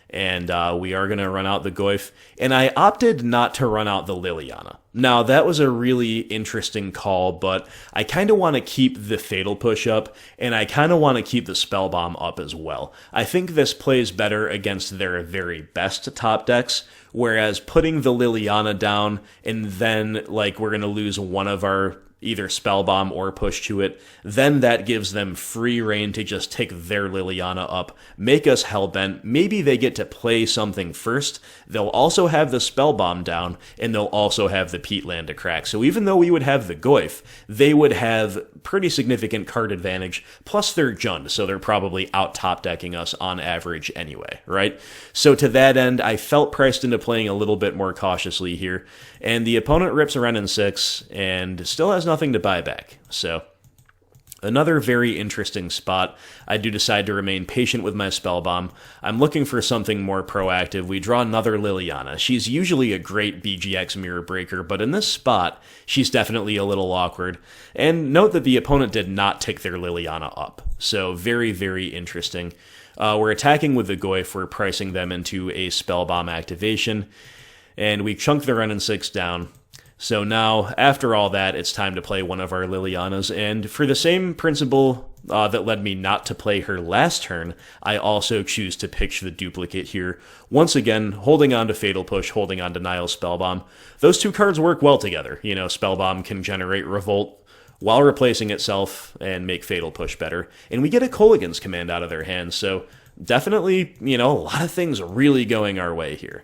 and we are going to run out the Goyf. And I opted not to run out the Liliana. Now, that was a really interesting call, but I kind of want to keep the Fatal Push up, and I kind of want to keep the Spellbomb up as well. I think this plays better against their very best top decks, whereas putting the Liliana down, and then, we're going to lose one of our either Spellbomb or push to it, then that gives them free reign to just take their Liliana up, make us hellbent. Maybe they get to play something first. They'll also have the Spellbomb down, and they'll also have the Peatland to crack. So even though we would have the Goyf, they would have pretty significant card advantage, plus they're Jund, so they're probably out top decking us on average anyway, right? So to that end, I felt priced into playing a little bit more cautiously here, and the opponent rips a Wrenn and 6, and still has nothing to buy back. So another very interesting spot. I do decide to remain patient with my Spellbomb. I'm looking for something more proactive. We draw another Liliana. She's usually a great BGX mirror breaker, but in this spot, she's definitely a little awkward. And note that the opponent did not take their Liliana up. So very, very interesting. We're attacking with the Goyf. We're pricing them into a Spellbomb activation. And we chunk the Wrenn and 6 down. So now, after all that, it's time to play one of our Lilianas, and for the same principle that led me not to play her last turn, I also choose to pitch the duplicate here. Once again, holding on to Fatal Push, holding on to Nihil Spellbomb. Those two cards work well together. You know, Spellbomb can generate Revolt while replacing itself and make Fatal Push better. And we get a Kolaghan's Command out of their hands, so definitely, you know, a lot of things really going our way here.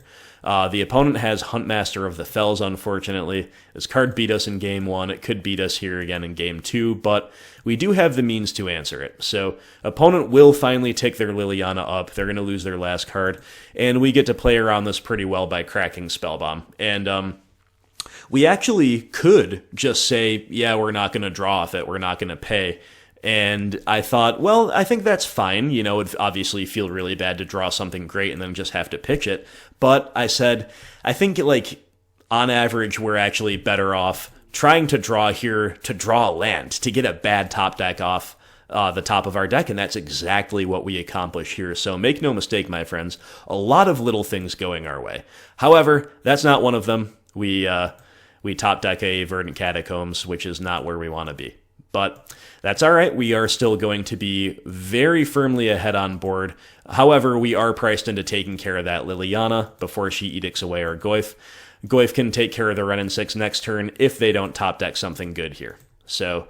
The opponent has Huntmaster of the Fells, unfortunately. This card beat us in Game 1. It could beat us here again in Game 2, but we do have the means to answer it. So opponent will finally take their Liliana up. They're going to lose their last card, and we get to play around this pretty well by cracking Spellbomb. And we actually could just say, yeah, we're not going to draw off it. We're not going to pay. And I thought, well, I think that's fine. You know, it'd obviously feel really bad to draw something great and then just have to pitch it. But I said, I think, like, on average, we're actually better off trying to draw here to draw a land, to get a bad top deck off the top of our deck, and that's exactly what we accomplish here. So make no mistake, my friends, a lot of little things going our way. However, that's not one of them. We top deck a Verdant Catacombs, which is not where we want to be. But that's all right. We are still going to be very firmly ahead on board. However, we are priced into taking care of that Liliana before she edicts away our Goyf. Goyf can take care of the Wrenn and 6 next turn if they don't top deck something good here. So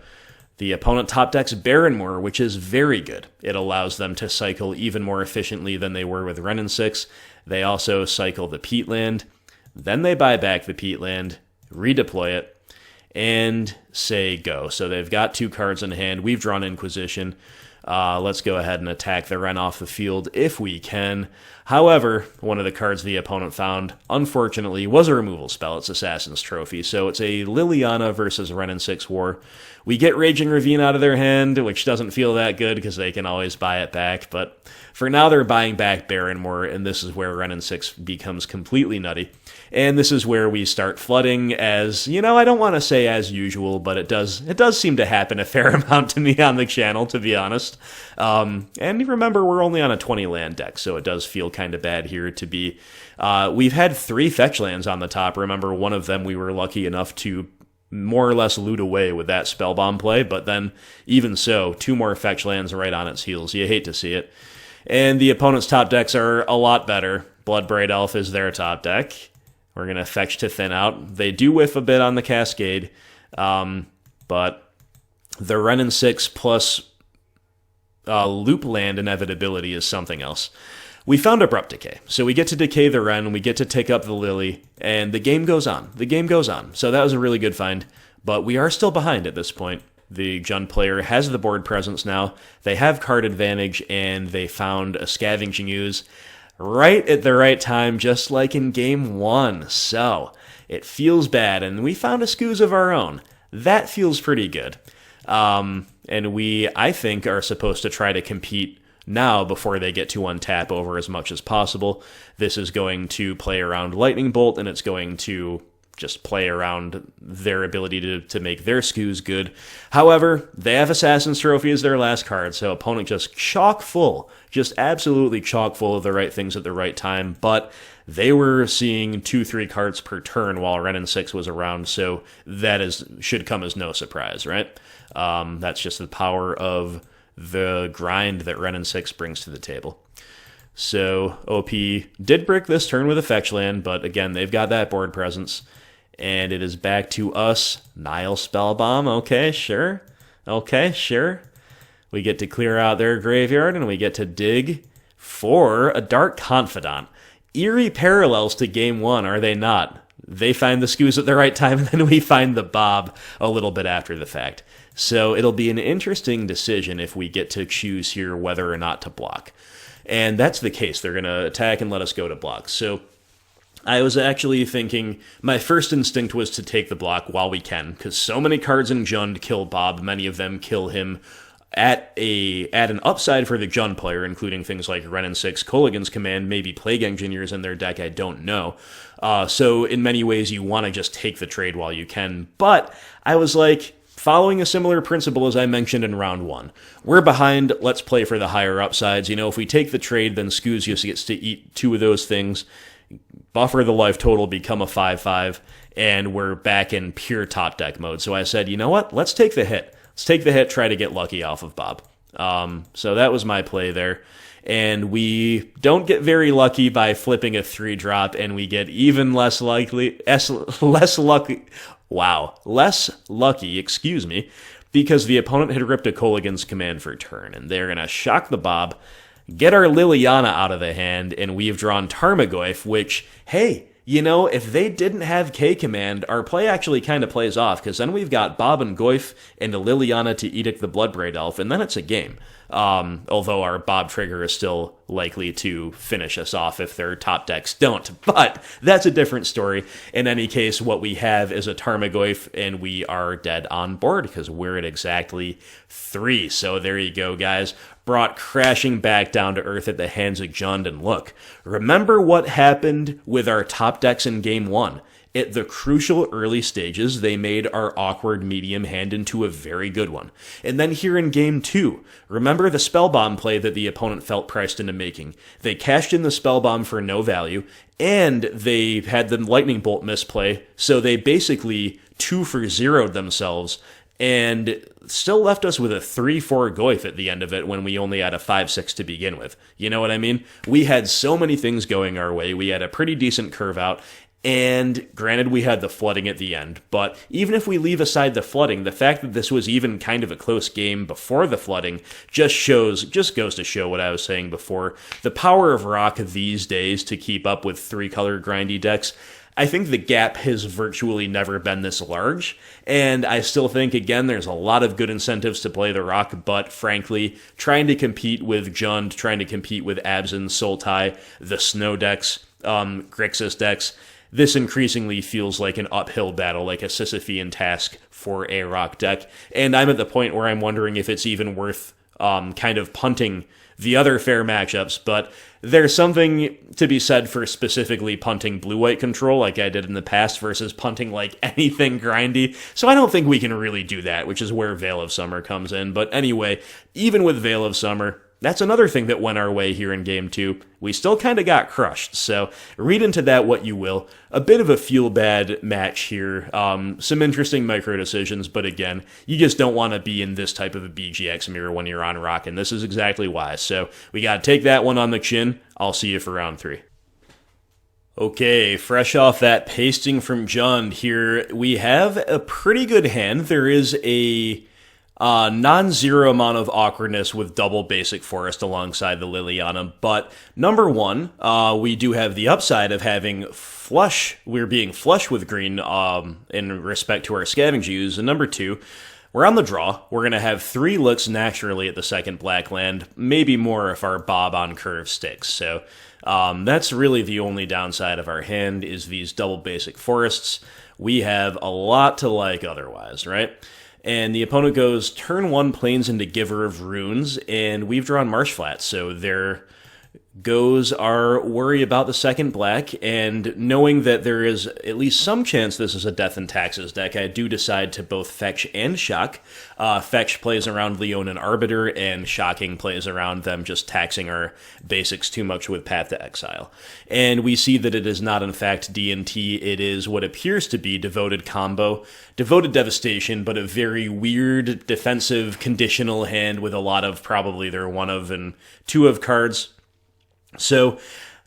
the opponent top decks Barrenmoor, which is very good. It allows them to cycle even more efficiently than they were with Wrenn and 6. They also cycle the Peatland. Then they buy back the Peatland, redeploy it, and say go. So they've got 2 cards in hand. We've drawn Inquisition. Let's go ahead and attack the Wrenn off the field if we can. However, one of the cards the opponent found, unfortunately, was a removal spell. It's Assassin's Trophy. So it's a Liliana versus Wrenn and 6 war. We get Raging Ravine out of their hand, which doesn't feel that good because they can always buy it back. But for now, they're buying back Barrenmoor, and this is where Wrenn and 6 becomes completely nutty. And this is where we start flooding as, you know, I don't want to say as usual, but it does seem to happen a fair amount to me on the channel, to be honest. And remember, we're only on a 20 land deck, so it does feel kind of bad here to be. We've had 3 fetch lands on the top. Remember, one of them we were lucky enough to more or less loot away with that Spellbomb play, but then, even so, 2 more fetch lands right on its heels. You hate to see it. And the opponent's top decks are a lot better. Bloodbraid Elf is their top deck. We're going to fetch to thin out. They do whiff a bit on the Cascade, but the Wrenn and 6 plus loop land inevitability is something else. We found Abrupt Decay, so we get to decay the Wrenn, we get to take up the Lily, and the game goes on. The game goes on. So that was a really good find, but we are still behind at this point. The Jund player has the board presence now. They have card advantage, and they found a Scavenging Ooze right at the right time, just like in Game 1. So it feels bad, and we found a Scooze of our own. That feels pretty good. And we, I think, are supposed to try to compete now before they get to untap over as much as possible. This is going to play around Lightning Bolt, and it's going to just play around their ability to make their Scooze good. However, they have Assassin's Trophy as their last card, so opponent just chock full, just absolutely chock full of the right things at the right time, but they were seeing 2-3 cards per turn while Wrenn and 6 was around, so that should come as no surprise, right? That's just the power of the grind that Wrenn and 6 brings to the table. So OP did brick this turn with a fetch land, but again, they've got that board presence. And it is back to us. Nihil Spellbomb. Okay, sure. We get to clear out their graveyard, and we get to dig for a Dark Confidant. Eerie parallels to Game 1, are they not? They find the Scooze at the right time, and then we find the Bob a little bit after the fact. So it'll be an interesting decision if we get to choose here whether or not to block. And that's the case. They're going to attack and let us go to block. So I was actually thinking, my first instinct was to take the block while we can, because so many cards in Jund kill Bob, many of them kill him at an upside for the Jund player, including things like Wrenn and 6, Kolaghan's Command, maybe Plague Engineers in their deck, I don't know. So in many ways, you want to just take the trade while you can. But I was like, following a similar principle as I mentioned in round 1. We're behind, let's play for the higher upsides. You know, if we take the trade, then Scooze just gets to eat 2 of those things, buffer the life total, become a 5/5, and we're back in pure top deck mode. So I said, you know what? Let's take the hit. Let's take the hit, try to get lucky off of Bob. So that was my play there. And we don't get very lucky by flipping a 3-drop, and we get even less lucky, because the opponent had ripped a Kolaghan's Command for turn, and they're going to shock the Bob, get our Liliana out of the hand, and we've drawn Tarmogoyf, which, hey, you know, if they didn't have K-Command, our play actually kind of plays off, because then we've got Bob and Goyf and a Liliana to Edict the Bloodbraid Elf, and then it's a game. Although our Bob trigger is still likely to finish us off if their top decks don't. But that's a different story. In any case, what we have is a Tarmogoyf, and we are dead on board because we're at exactly 3. So there you go, guys. Brought crashing back down to earth at the hands of Jund. And look, remember what happened with our top decks in Game 1. At the crucial early stages, they made our awkward medium hand into a very good one. And then here in Game 2, remember the Spellbomb play that the opponent felt priced into making. They cashed in the Spellbomb for no value, and they had the Lightning Bolt misplay, so they basically 2-for-0'd themselves, and still left us with a 3-4 Goyf at the end of it when we only had a 5-6 to begin with. You know what I mean? We had so many things going our way. We had a pretty decent curve out, and granted, we had the flooding at the end, but even if we leave aside the flooding, the fact that this was even kind of a close game before the flooding just goes to show what I was saying before. The power of Rock these days to keep up with 3-color grindy decks, I think the gap has virtually never been this large, and I still think, again, there's a lot of good incentives to play the Rock, but frankly, trying to compete with Jund, trying to compete with Abzan, Sultai, the Snow decks, Grixis decks, this increasingly feels like an uphill battle, like a Sisyphean task for a Rock deck, and I'm at the point where I'm wondering if it's even worth kind of punting the other fair matchups, but there's something to be said for specifically punting blue-white control like I did in the past versus punting like anything grindy, so I don't think we can really do that, which is where Veil of Summer comes in. But anyway, even with Veil of Summer, that's another thing that went our way here in Game 2. We still kind of got crushed, so read into that what you will. A bit of a feel-bad match here. Some interesting micro-decisions, but again, you just don't want to be in this type of a BGX mirror when you're on Rock, and this is exactly why. So we got to take that one on the chin. I'll see you for round 3. Okay, fresh off that pasting from Jund here, we have a pretty good hand. There is a non-zero amount of awkwardness with double basic forest alongside the Liliana, but number one, we do have the upside of having we're being flush with green in respect to our Scavenging Ooze, and number two, we're on the draw. We're going to have 3 looks naturally at the second black land, maybe more if our Bob on curve sticks, so that's really the only downside of our hand is these double basic forests. We have a lot to like otherwise, right? And the opponent goes turn 1 Plains into Giver of Runes, and we've drawn Marsh Flats, so there goes our worry about the second black, and knowing that there is at least some chance this is a Death and Taxes deck, I do decide to both fetch and shock. Fetch plays around Leon and Arbiter, and shocking plays around them just taxing our basics too much with Path to Exile. And we see that it is not in fact D&T, it is what appears to be Devoted Combo, Devoted Devastation, but a very weird defensive conditional hand with a lot of probably their 1 of and 2 of cards. So,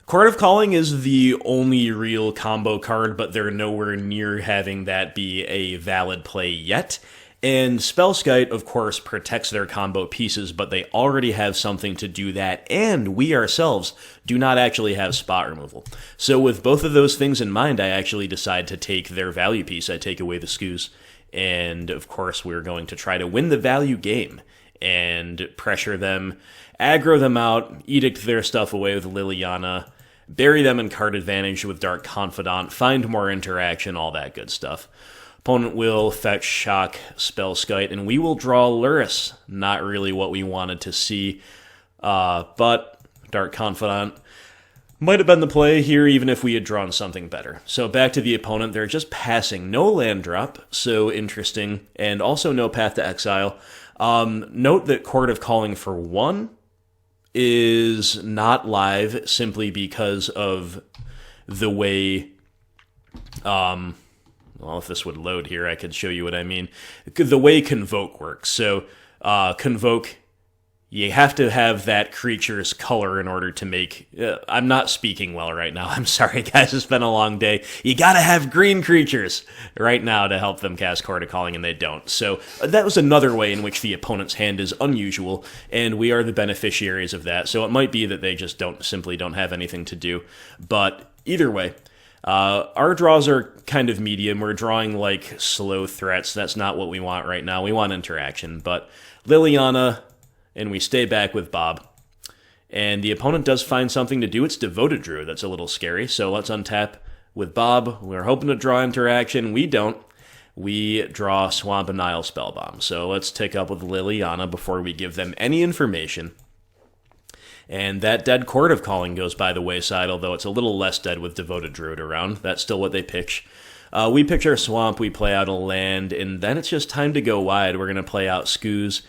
Court of Calling is the only real combo card, but they're nowhere near having that be a valid play yet. And Spellskite, of course, protects their combo pieces, but they already have something to do that, and we ourselves do not actually have spot removal. So with both of those things in mind, I actually decide to take their value piece. I take away the Scoos, and of course we're going to try to win the value game and pressure them, aggro them out, edict their stuff away with Liliana, bury them in card advantage with Dark Confidant, find more interaction, all that good stuff. Opponent will fetch, shock, Spellskite, and we will draw Lurrus. Not really what we wanted to see, but Dark Confidant might have been the play here even if we had drawn something better. So back to the opponent, they're just passing. No land drop, so interesting, and also no Path to Exile. Note that Court of Calling for 1 is not live simply because of the way, well, if this would load here, I could show you what I mean. The way Convoke works. So, Convoke, you have to have that creature's color in order to make... I'm not speaking well right now. I'm sorry, guys. It's been a long day. You gotta have green creatures right now to help them cast Chord of Calling, and they don't. So that was another way in which the opponent's hand is unusual, and we are the beneficiaries of that. So it might be that they just simply don't have anything to do. But either way, our draws are kind of medium. We're drawing like slow threats. That's not what we want right now. We want interaction. But Liliana... and we stay back with Bob. And the opponent does find something to do. It's Devoted Druid. That's a little scary. So let's untap with Bob. We're hoping to draw interaction. We don't. We draw Swamp and Nihil Spellbomb. So let's take up with Liliana before we give them any information. And that dead Chord of Calling goes by the wayside, although it's a little less dead with Devoted Druid around. That's still what they pitch. We pitch our Swamp, we play out a land, and then it's just time to go wide. We're going to play out Scooze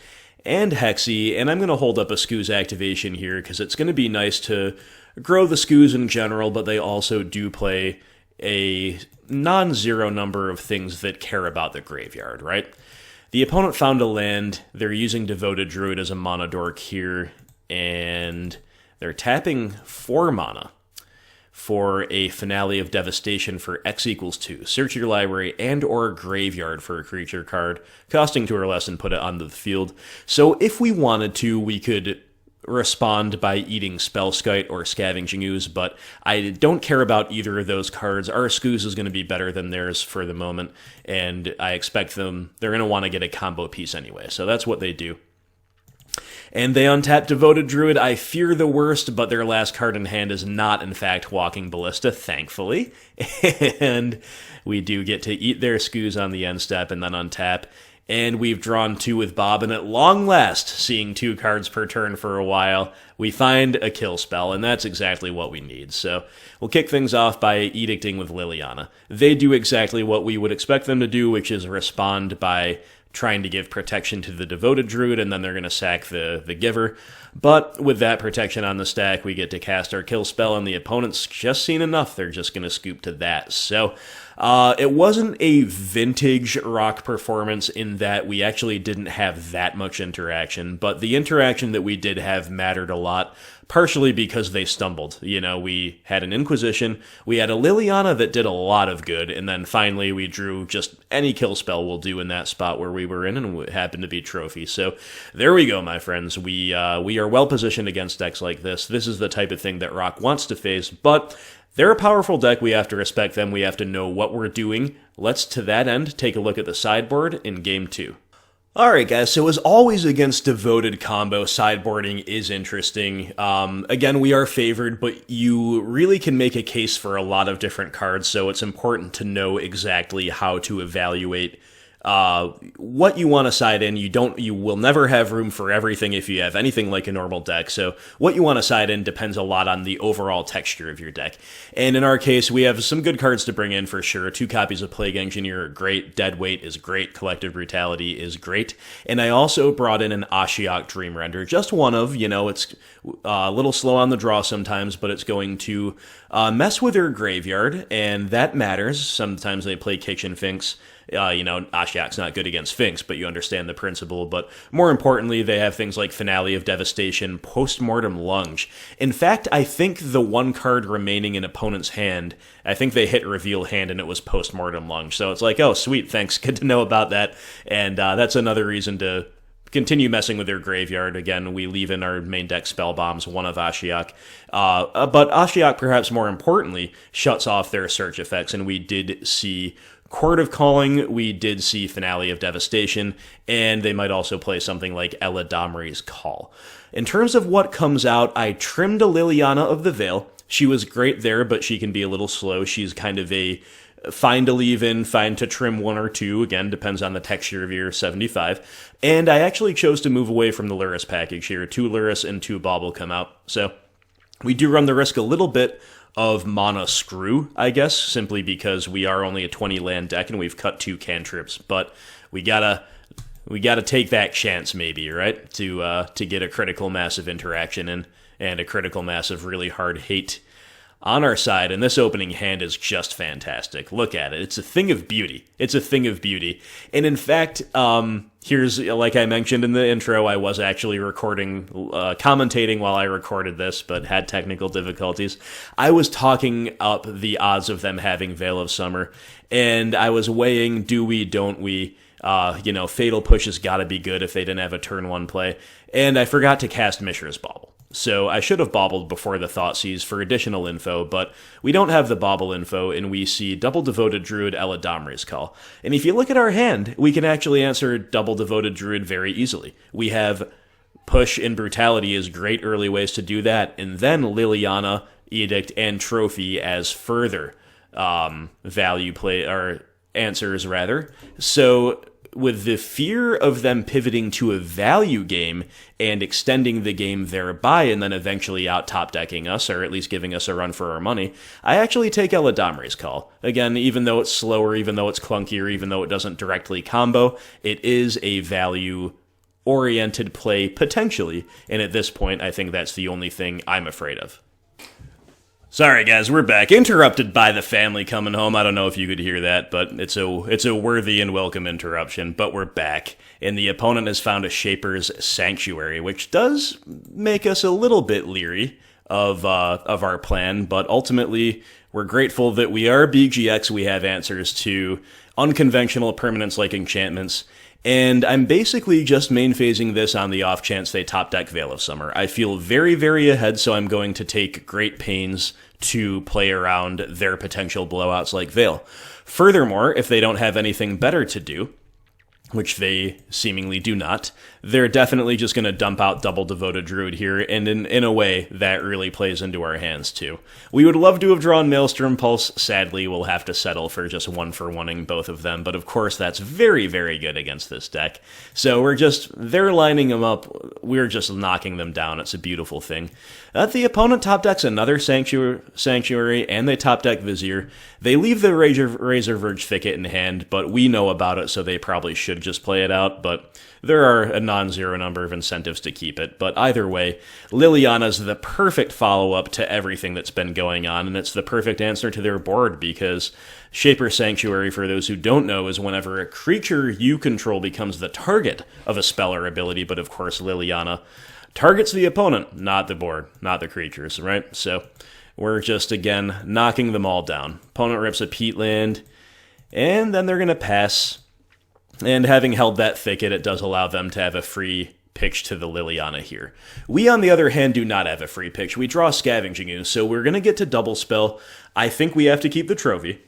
and Hexy, and I'm going to hold up a Scooze activation here because it's going to be nice to grow the Scooze in general, but they also do play a non-zero number of things that care about the graveyard, right? The opponent found a land, they're using Devoted Druid as a mana dork here, and they're tapping 4 mana for a Finale of Devastation for X equals 2. Search your library and or graveyard for a creature card, costing 2 or less, and put it onto the field. So if we wanted to, we could respond by eating Spellskite or Scavenging Ooze, but I don't care about either of those cards. Our Scooze is going to be better than theirs for the moment, and I expect they're going to want to get a combo piece anyway, so that's what they do. And they untap Devoted Druid. I fear the worst, but their last card in hand is not, in fact, Walking Ballista, thankfully. And we do get to eat their Scooze on the end step and then untap. And we've drawn 2 with Bob, and at long last, seeing 2 cards per turn for a while, we find a kill spell, and that's exactly what we need. So we'll kick things off by edicting with Liliana. They do exactly what we would expect them to do, which is respond by trying to give protection to the Devoted Druid, and then they're going to sack the Giver. But with that protection on the stack, we get to cast our kill spell, and the opponent's just seen enough. They're just going to scoop to that. So it wasn't a vintage Rock performance in that we actually didn't have that much interaction, but the interaction that we did have mattered a lot, partially because they stumbled. You know, we had an Inquisition, we had a Liliana that did a lot of good, and then finally we drew just any kill spell will do in that spot where we were in, and it happened to be Trophy. So there we go, my friends. We are well positioned against decks like this. This is the type of thing that Rock wants to face, but they're a powerful deck. We have to respect them. We have to know what we're doing. Let's, to that end, take a look at the sideboard in Game 2. Alright guys, so as always against Devoted combo, sideboarding is interesting. Again, we are favored, but you really can make a case for a lot of different cards, so it's important to know exactly how to evaluate what you want to side in. You will never have room for everything if you have anything like a normal deck, so what you want to side in depends a lot on the overall texture of your deck. And in our case, we have some good cards to bring in for sure. 2 copies of Plague Engineer are great, Deadweight is great, Collective Brutality is great, and I also brought in an Ashiok Dream Render, just one of, it's a little slow on the draw sometimes, but it's going to mess with your graveyard, and that matters. Sometimes they play Kitchen Finks. Ashiok's not good against Finks, but you understand the principle. But more importantly, they have things like Finale of Devastation, Postmortem Lunge. In fact, I think the one card remaining in opponent's hand, I think they hit Reveal Hand and it was Postmortem Lunge. So it's like, oh, sweet, thanks, good to know about that. And that's another reason to continue messing with their graveyard. Again, we leave in our main deck Spellbombs, one of Ashiok. But Ashiok, perhaps more importantly, shuts off their search effects, and we did see Chord of Calling, we did see Finale of Devastation, and they might also play something like Ella Domri's Call. In terms of what comes out, I trimmed a Liliana of the Veil. She was great there, but she can be a little slow. She's kind of a fine to leave in, fine to trim 1 or 2. Again, depends on the texture of your 75. And I actually chose to move away from the Lurrus package here. 2 Lurrus and 2 Bauble come out. So we do run the risk a little bit of mana screw, I guess, simply because we are only a 20 land deck and we've cut 2 cantrips, but we gotta take that chance maybe, right? To get a critical mass of interaction and a critical mass of really hard hate. on our side, and this opening hand is just fantastic. Look at it. It's a thing of beauty. It's a thing of beauty. And in fact, here's, like I mentioned in the intro, I was actually commentating while I recorded this, but had technical difficulties. I was talking up the odds of them having Veil of Summer, and I was weighing, do we, don't we? Fatal Push has got to be good if they didn't have a turn 1 play. And I forgot to cast Mishra's Bauble. So I should have baubled before the Thoughtseize for additional info, but we don't have the Bauble info, and we see Double Devoted Druid Eladamri's Call. And if you look at our hand, we can actually answer Double Devoted Druid very easily. We have Push and Brutality as great early ways to do that, and then Liliana, Edict, and Trophy as further value play, or answers rather. So with the fear of them pivoting to a value game and extending the game thereby and then eventually out top decking us, or at least giving us a run for our money, I actually take Eladamri's Call. Again, even though it's slower, even though it's clunkier, even though it doesn't directly combo, it is a value-oriented play potentially, and at this point, I think that's the only thing I'm afraid of. Sorry guys, we're back. Interrupted by the family coming home. I don't know if you could hear that, but it's a worthy and welcome interruption. But we're back, and the opponent has found a Shaper's Sanctuary, which does make us a little bit leery of our plan, but ultimately we're grateful that we are BGX. We have answers to unconventional permanents like enchantments, and I'm basically just main phasing this on the off chance they top deck Veil of Summer. I feel very, very ahead, so I'm going to take great pains to play around their potential blowouts like Veil. Furthermore, if they don't have anything better to do, which they seemingly do not, they're definitely just going to dump out Double Devoted Druid here, and in a way, that really plays into our hands too. We would love to have drawn Maelstrom Pulse. Sadly, we'll have to settle for just 1-for-1ing both of them, but of course that's very, very good against this deck. So they're lining them up, we're just knocking them down. It's a beautiful thing. The opponent top decks another Sanctuary, and they top deck Vizier. They leave the Razor Verge Thicket in hand, but we know about it, so they probably should just play it out, but there are a non-zero number of incentives to keep it. But either way, Liliana's the perfect follow-up to everything that's been going on, and it's the perfect answer to their board, because Shaper Sanctuary, for those who don't know, is whenever a creature you control becomes the target of a spell or ability, but of course Liliana targets the opponent, not the board, not the creatures, right? So we're just, again, knocking them all down. Opponent rips a Peatland, and then they're going to pass. And having held that thicket, it does allow them to have a free pitch to the Liliana here. We, on the other hand, do not have a free pitch. We draw Scavenging Ooze, so we're going to get to double spell. I think we have to keep the trophy,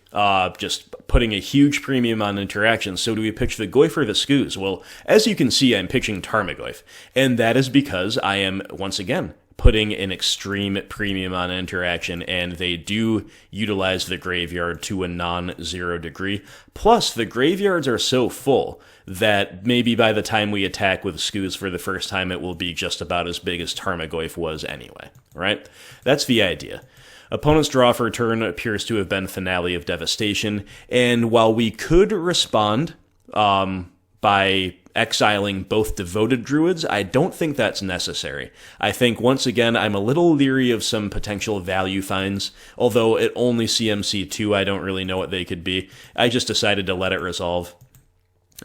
just putting a huge premium on interaction. So do we pitch the Goyf or the Scooze? Well, as you can see, I'm pitching Tarmogoyf, and that is because I am, once again, putting an extreme premium on interaction, and they do utilize the graveyard to a non-zero degree. Plus, the graveyards are so full that maybe by the time we attack with Scooze for the first time, it will be just about as big as Tarmogoyf was anyway, right? That's the idea. Opponent's draw for turn appears to have been Finale of Devastation, and while we could respond by exiling both Devoted Druids, I don't think that's necessary. I think, once again, I'm a little leery of some potential value finds, although it only CMC 2, I don't really know what they could be. I just decided to let it resolve,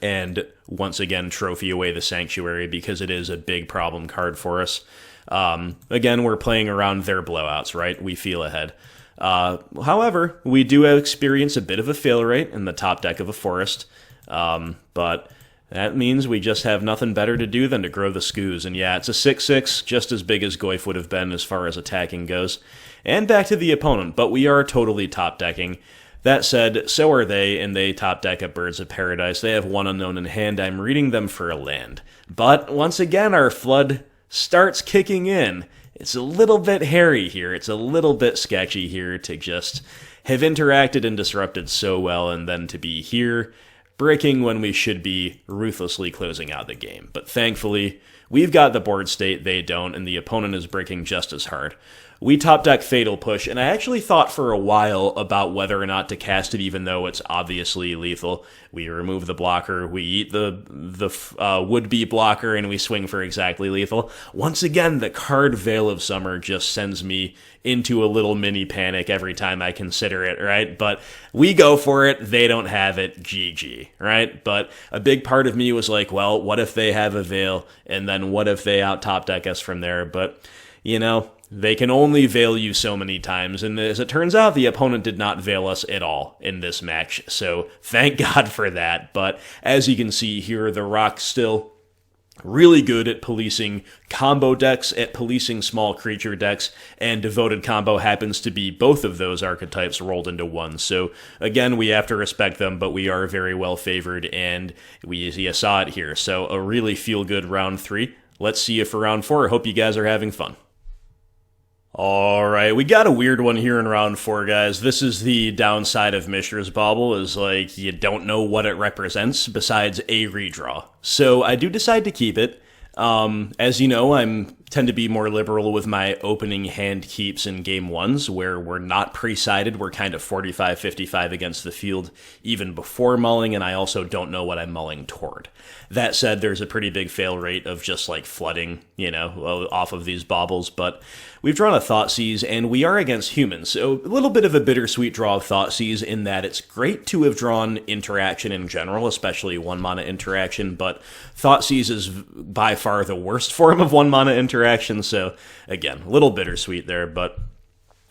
and once again, trophy away the Sanctuary, because it is a big problem card for us. Again, we're playing around their blowouts, right? We feel ahead. However, we do experience a bit of a fail rate in the top deck of a Forest, but that means we just have nothing better to do than to grow the Scooze. And yeah, it's a 6/6, just as big as Goyf would have been as far as attacking goes. And back to the opponent, but we are totally top decking. That said, so are they, and they top deck a Birds of Paradise. They have one unknown in hand. I'm reading them for a land. But once again, our flood starts kicking in. It's a little bit hairy here. It's a little bit sketchy here to just have interacted and disrupted so well, and then to be here breaking when we should be ruthlessly closing out the game. But thankfully, we've got the board state, they don't, and the opponent is breaking just as hard. we top deck Fatal Push, and I actually thought for a while about whether or not to cast it, even though it's obviously lethal. We remove the blocker, we eat the would-be blocker, and we swing for exactly lethal. Once again, the card Veil of Summer just sends me into a little mini panic every time I consider it, right? But we go for it, they don't have it, GG, right? But a big part of me was like, well, what if they have a Veil, and then what if they out-top deck us from there? But, you know, they can only veil you so many times, and as it turns out, the opponent did not veil us at all in this match, so thank God for that. But as you can see here, the Rock's still really good at policing combo decks, at policing small creature decks, and Devoted Combo happens to be both of those archetypes rolled into one. So again, we have to respect them, but we are very well favored, and you saw it here. So a really feel-good round 3. Let's see you for round 4. I hope you guys are having fun. Alright, we got a weird one here in round 4, guys. This is the downside of Mishra's Bauble, is like, you don't know what it represents besides a redraw. So I do decide to keep it. As you know, I tend to be more liberal with my opening hand keeps in game 1s, where we're not pre-sided, we're kind of 45-55 against the field even before mulling, and I also don't know what I'm mulling toward. That said, there's a pretty big fail rate of just like flooding, you know, off of these baubles, but we've drawn a Thoughtseize, and we are against humans, so a little bit of a bittersweet draw of Thoughtseize in that it's great to have drawn interaction in general, especially 1-mana interaction, but Thoughtseize is by far the worst form of 1-mana interaction, so again, a little bittersweet there, but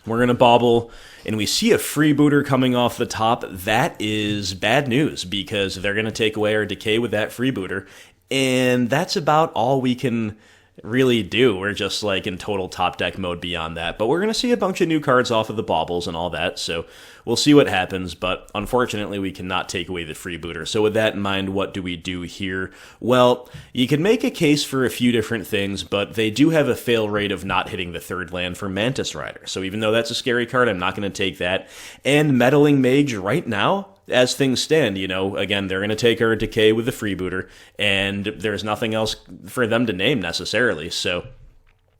we're going to Bauble, and we see a freebooter coming off the top. That is bad news, because they're going to take away our decay with that freebooter, and that's about all we can really do. We're just like in total top deck mode beyond that, but we're going to see a bunch of new cards off of the baubles and all that, so we'll see what happens, but unfortunately we cannot take away the freebooter. So with that in mind, what do we do here? Well, you can make a case for a few different things, but they do have a fail rate of not hitting the 3rd land for Mantis Rider, so even though that's a scary card, I'm not going to take that. And Meddling Mage right now, as things stand, you know, again, they're going to take our decay with the freebooter, and there's nothing else for them to name necessarily. So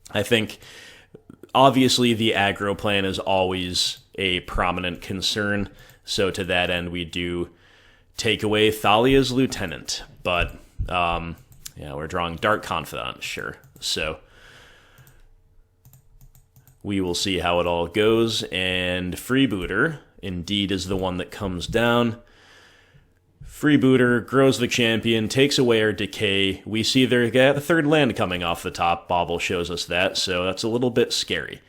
I think, obviously, the aggro plan is always a prominent concern. So to that end, we do take away Thalia's Lieutenant. But, yeah, we're drawing Dark Confidant, sure. So we will see how it all goes, and freebooter indeed is the one that comes down. Freebooter grows the champion, takes away our decay. We see they got the 3rd land coming off the top. Bauble shows us that, so that's a little bit scary.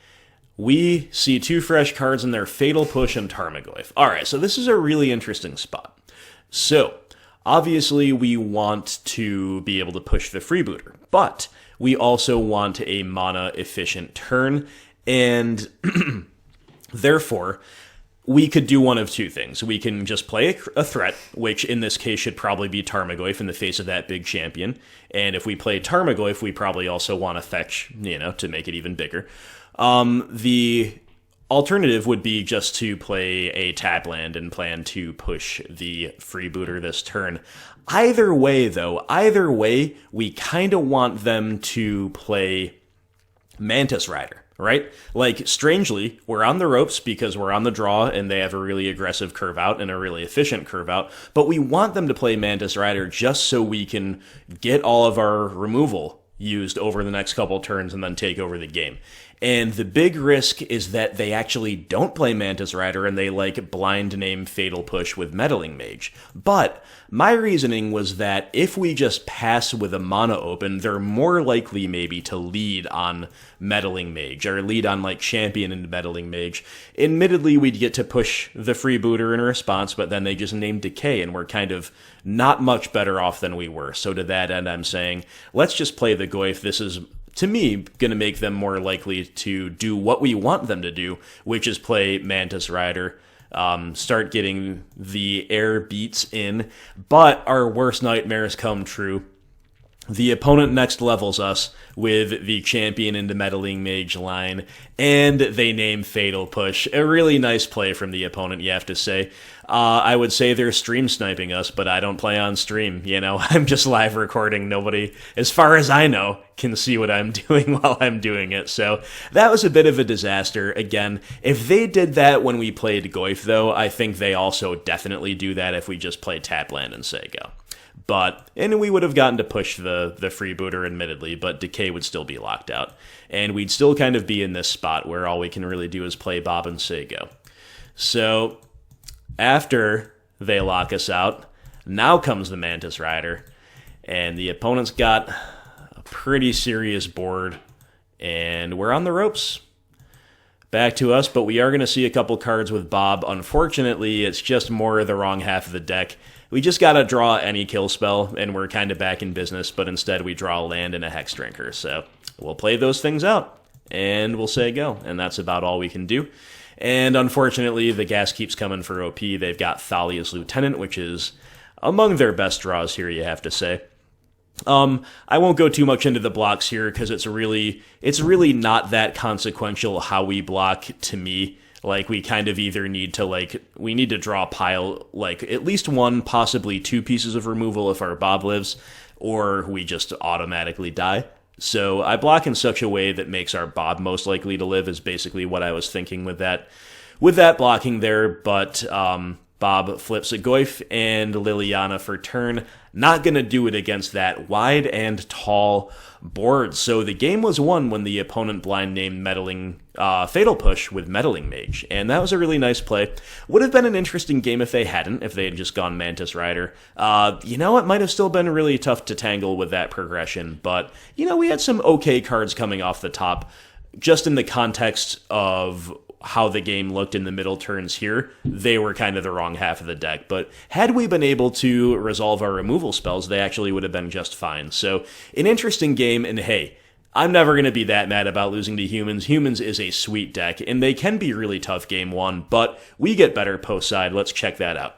We see 2 fresh cards in there, Fatal Push and Tarmogoyf. Alright, so this is a really interesting spot. So, obviously we want to be able to push the freebooter, but we also want a mana-efficient turn, and therefore, we could do one of 2 things. We can just play a threat, which in this case should probably be Tarmogoyf in the face of that big champion. And if we play Tarmogoyf, we probably also want to fetch, you know, to make it even bigger. The alternative would be just to play a tap land and plan to push the freebooter this turn. Either way, though, we kind of want them to play Mantis Rider, right? Like, strangely, we're on the ropes because we're on the draw and they have a really aggressive curve out and a really efficient curve out, but we want them to play Mantis Rider just so we can get all of our removal used over the next couple turns and then take over the game. And the big risk is that they actually don't play Mantis Rider and they like blind name Fatal Push with Meddling Mage. But my reasoning was that if we just pass with a mana open, they're more likely maybe to lead on Meddling Mage, or lead on like Champion and Meddling Mage. Admittedly, we'd get to push the freebooter in response, but then they just named Decay and we're kind of not much better off than we were. So to that end, I'm saying, let's just play the Goyf. This is, to me, going to make them more likely to do what we want them to do, which is play Mantis Rider, start getting the air beats in, but our worst nightmares come true. The opponent next levels us with the Champion into Meddling Mage line, and they name Fatal Push. A really nice play from the opponent, you have to say. I would say they're stream sniping us, but I don't play on stream, you know? I'm just live recording. Nobody, as far as I know, can see what I'm doing while I'm doing it. So that was a bit of a disaster. Again, if they did that when we played Goyf, though, I think they also definitely do that if we just play tap land and say go. And we would have gotten to push the freebooter, admittedly, but Decay would still be locked out. And we'd still kind of be in this spot where all we can really do is play Bob and say go. So, after they lock us out, now comes the Mantis Rider. And the opponent's got a pretty serious board, and we're on the ropes. Back to us, but we are going to see a couple cards with Bob. Unfortunately, it's just more the wrong half of the deck. We just got to draw any kill spell, and we're kind of back in business, but instead we draw a land and a Hexdrinker. So we'll play those things out, and we'll say go, and that's about all we can do. And unfortunately, the gas keeps coming for OP. They've got Thalia's Lieutenant, which is among their best draws here, you have to say. I won't go too much into the blocks here, because it's really not that consequential how we block to me. Like, we kind of either need to, we need to draw a pile, at least one, possibly two pieces of removal if our Bob lives, or we just automatically die. So I block in such a way that makes our Bob most likely to live is basically what I was thinking with that blocking there, but Bob flips a Goyf and Liliana for turn. Not going to do it against that wide and tall board. So the game was won when the opponent blind named Fatal Push with Meddling Mage. And that was a really nice play. Would have been an interesting game if they had just gone Mantis Rider. It might have still been really tough to tangle with that progression. But, we had some okay cards coming off the top. Just in the context of how the game looked in the middle turns here, they were kind of the wrong half of the deck. But had we been able to resolve our removal spells, they actually would have been just fine. So, an interesting game, and hey, I'm never going to be that mad about losing to Humans. Humans is a sweet deck, and they can be really tough game one, but we get better post-side. Let's check that out.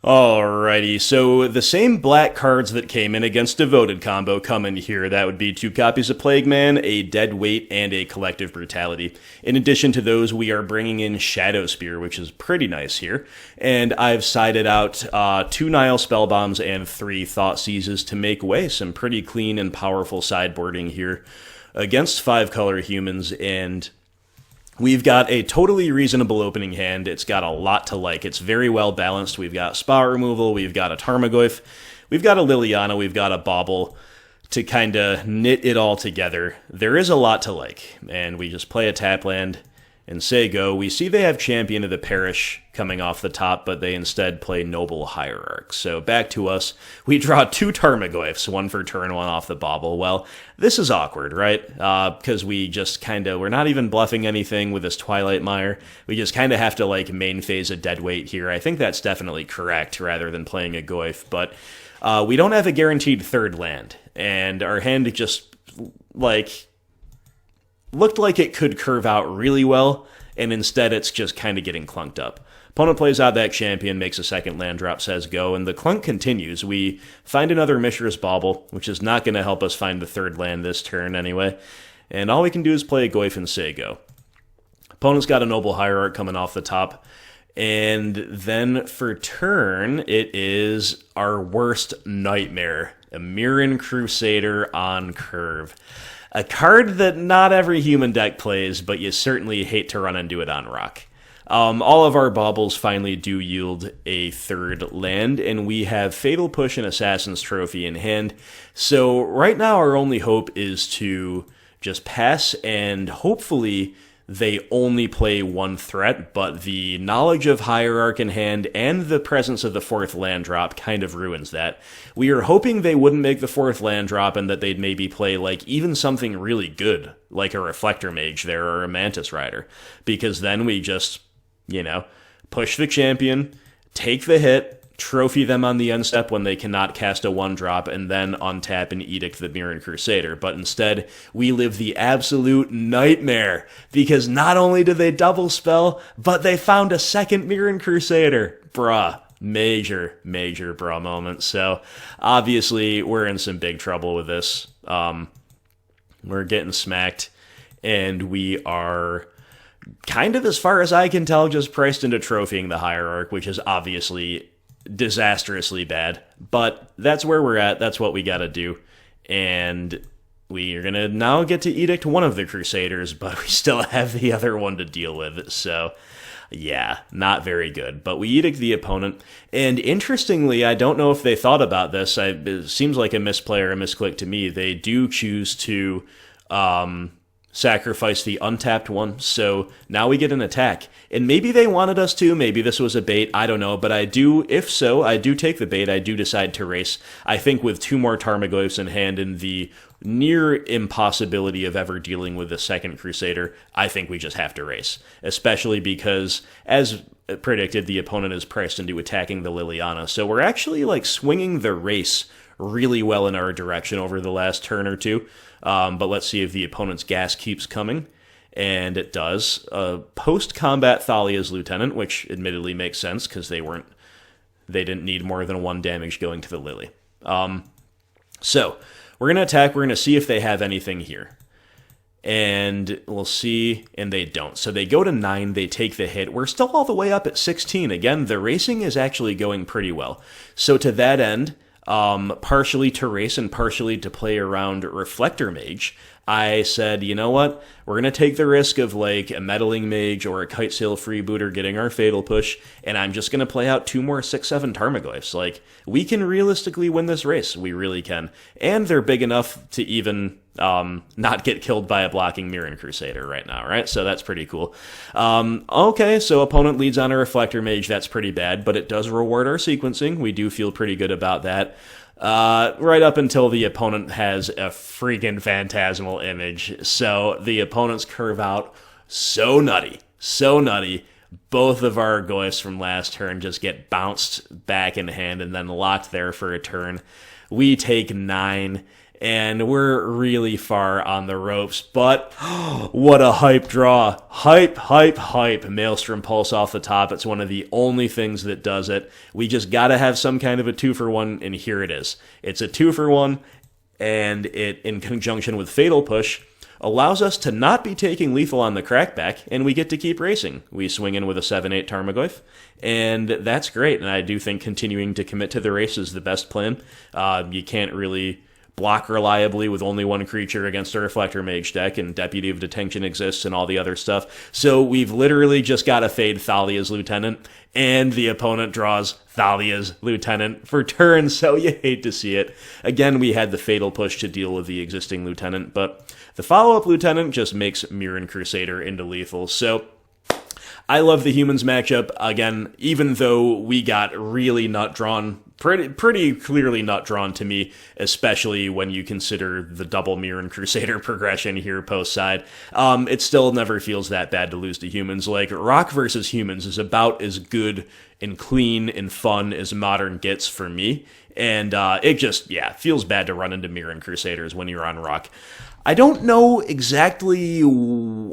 Alrighty, so the same black cards that came in against Devoted combo come in here. That would be 2 copies of Plague Man, a Dead Weight, and a Collective Brutality. In addition to those, we are bringing in Shadowspear, which is pretty nice here. And I've sided out 2 Nihil Spellbombs and 3 Thoughtseizes to make way. Some pretty clean and powerful sideboarding here against 5-color Humans, and we've got a totally reasonable opening hand. It's got a lot to like. It's very well balanced. We've got spell removal, we've got a Tarmogoyf, we've got a Liliana, we've got a Bauble to kind of knit it all together. There is a lot to like, and we just play a tap land and say go. We see they have Champion of the Parish coming off the top, but they instead play Noble Hierarch. So back to us. We draw 2 Tarmogoyfs, 1 for turn, 1 off the Bauble. Well, this is awkward, right? Because we just we're not even bluffing anything with this Twilight Mire. We just kind of have to main phase a Deadweight here. I think that's definitely correct rather than playing a Goyf, but we don't have a guaranteed third land, and our hand just looked like it could curve out really well, and instead it's just kind of getting clunked up. Opponent plays out that Champion, makes a second land drop, says go, and the clunk continues. We find another Mishra's Bauble, which is not going to help us find the third land this turn anyway, and all we can do is play a Goyf and say go. Opponent's got a Noble Hierarch coming off the top, and then for turn, it is our worst nightmare, a Mirren Crusader on curve. A card that not every human deck plays, but you certainly hate to run into it on Rock. All of our baubles finally do yield a third land, and we have Fatal Push and Assassin's Trophy in hand. So right now our only hope is to just pass, and hopefully they only play 1 threat, but the knowledge of Hierarch in hand and the presence of the 4th land drop kind of ruins that. We are hoping they wouldn't make the 4th land drop and that they'd maybe play even something really good, like a Reflector Mage there or a Mantis Rider, because then we just, push the Champion, take the hit, trophy them on the end step when they cannot cast a 1-drop, and then untap and Edict the Mirren Crusader. But instead, we live the absolute nightmare, because not only do they double spell, but they found a second Mirren Crusader. Bruh. major bra moment. So obviously we're in some big trouble with this. We're getting smacked, and we are kind of, as far as I can tell, just priced into trophying the Hierarch, which is obviously disastrously bad. But that's where we're at. That's what we gotta do. And we are gonna now get to edict one of the Crusaders, but we still have the other one to deal with. So yeah, not very good. But we edict the opponent, and interestingly, I don't know if they thought about this. It seems like a misplay or a misclick to me. They do choose to sacrifice the untapped one, so now we get an attack. And maybe they wanted us to, maybe this was a bait, I don't know, but I do take the bait, I do decide to race. I think with 2 more Tarmogoyfs in hand and the near impossibility of ever dealing with the second Crusader, I think we just have to race. Especially because, as predicted, the opponent is pressed into attacking the Liliana, so we're actually swinging the race really well in our direction over the last turn or two. But let's see if the opponent's gas keeps coming. And it does. Post-combat Thalia's Lieutenant, which admittedly makes sense because they didn't need more than 1 damage going to the Lily. So we're going to attack. We're going to see if they have anything here. And we'll see, and they don't. So they go to 9, they take the hit. We're still all the way up at 16. Again, the racing is actually going pretty well. So to that end, partially to race and partially to play around Reflector Mage, I said, you know what, we're going to take the risk of a Meddling Mage or a Kitesail Freebooter getting our Fatal Push, and I'm just going to play out 2 more 6/7 Tarmogoyfs. We can realistically win this race, we really can. And they're big enough to even not get killed by a blocking Mirren Crusader right now, right? So that's pretty cool. Okay, so opponent leads on a Reflector Mage, that's pretty bad, but it does reward our sequencing. We do feel pretty good about that. Right up until the opponent has a freaking Phantasmal Image. So the opponents curve out so nutty. Both of our Goyfs from last turn just get bounced back in hand and then locked there for a turn. We take 9, and we're really far on the ropes, but what a hype draw. Hype. Maelstrom Pulse off the top. It's one of the only things that does it. We just gotta have some kind of a 2-for-1, and here it is. It's a 2-for-1, and it, in conjunction with Fatal Push, allows us to not be taking lethal on the crackback, and we get to keep racing. We swing in with a 7/8 Tarmogoyf, and that's great, and I do think continuing to commit to the race is the best plan. You can't really block reliably with only 1 creature against a Reflector Mage deck, and Deputy of Detention exists and all the other stuff. So we've literally just got to fade Thalia's Lieutenant, and the opponent draws Thalia's Lieutenant for turn, so you hate to see it. Again, we had the Fatal Push to deal with the existing Lieutenant, but the follow-up Lieutenant just makes Mirren Crusader into lethal. So I love the humans matchup. Again, even though we got really nut drawn, pretty clearly nut drawn to me, especially when you consider the double Mirren Crusader progression here post-side, it still never feels that bad to lose to humans. Rock versus humans is about as good and clean and fun as Modern gets for me, and it just, feels bad to run into Mirren Crusaders when you're on Rock. I don't know exactly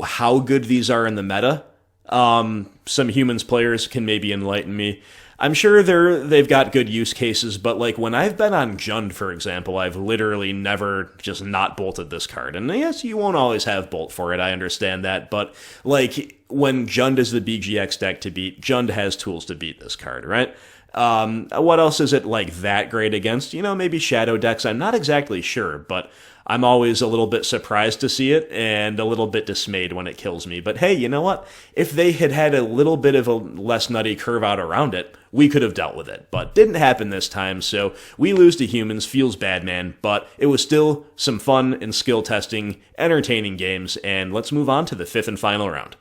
how good these are in the meta. Some humans players can maybe enlighten me. I'm sure they've got good use cases, but when I've been on Jund, for example, I've literally never just not bolted this card. And yes, you won't always have bolt for it, I understand that, but when Jund is the BGX deck to beat, Jund has tools to beat this card, right? What else is it that great against? Maybe Shadow decks, I'm not exactly sure, but I'm always a little bit surprised to see it and a little bit dismayed when it kills me. But hey, you know what? If they had a little bit of a less nutty curve out around it, we could have dealt with it. But didn't happen this time, so we lose to humans. Feels bad, man. But it was still some fun and skill testing, entertaining games, and let's move on to the 5th and final round.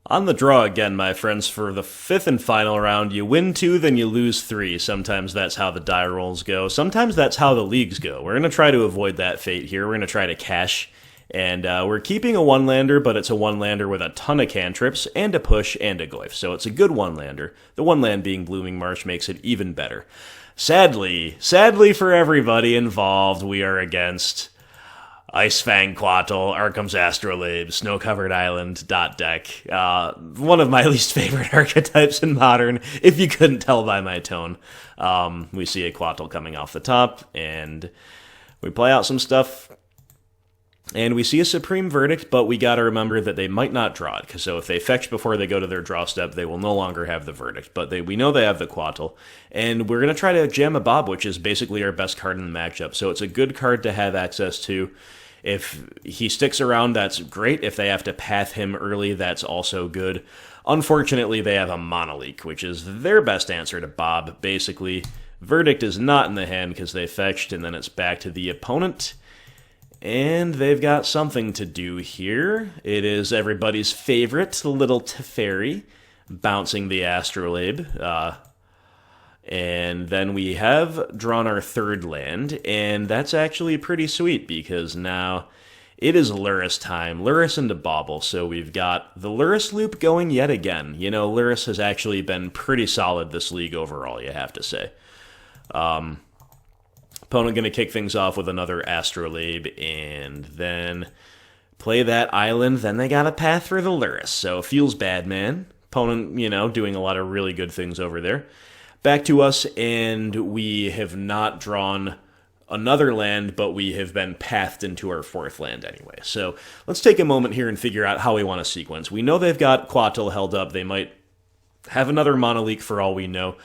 On the draw again, my friends, for the 5th and final round, you win 2, then you lose 3. Sometimes that's how the die rolls go. Sometimes that's how the leagues go. We're going to try to avoid that fate here. We're going to try to cash, and we're keeping a 1-lander, but it's a 1-lander with a ton of cantrips, and a push, and a Goyf, so it's a good 1-lander. The 1-land being Blooming Marsh makes it even better. Sadly for everybody involved, we are against Icefang Quattle, Arkham's Astrolabe, Snow-Covered Island, dot deck. One of my least favorite archetypes in Modern, if you couldn't tell by my tone. We see a Quattle coming off the top, and we play out some stuff, and we see a Supreme Verdict, but we gotta remember that they might not draw it, so if they fetch before they go to their draw step, they will no longer have the Verdict, but we know they have the Quattle, and we're gonna try to jam a Bob, which is basically our best card in the matchup, so it's a good card to have access to. If he sticks around, that's great. If they have to path him early, that's also good. Unfortunately, they have a Monoleak, which is their best answer to Bob. Basically, Verdict is not in the hand because they fetched, and then it's back to the opponent. And they've got something to do here. It is everybody's favorite, the little Teferi, bouncing the Astrolabe. And then we have drawn our third land, and that's actually pretty sweet because now it is Lurrus time. Lurrus into Bauble, so we've got the Lurrus loop going yet again. You know, Lurrus has actually been pretty solid this league overall, you have to say. Opponent going to kick things off with another Astrolabe, and then play that island. Then they got a path for the Lurrus, so it feels bad, man. Opponent, you know, doing a lot of really good things over there. Back to us, and we have not drawn another land, but we have been pathed into our fourth land anyway. So let's take a moment here and figure out how we want to sequence. We know they've got Quattle held up. They might have another Monoleak for all we know.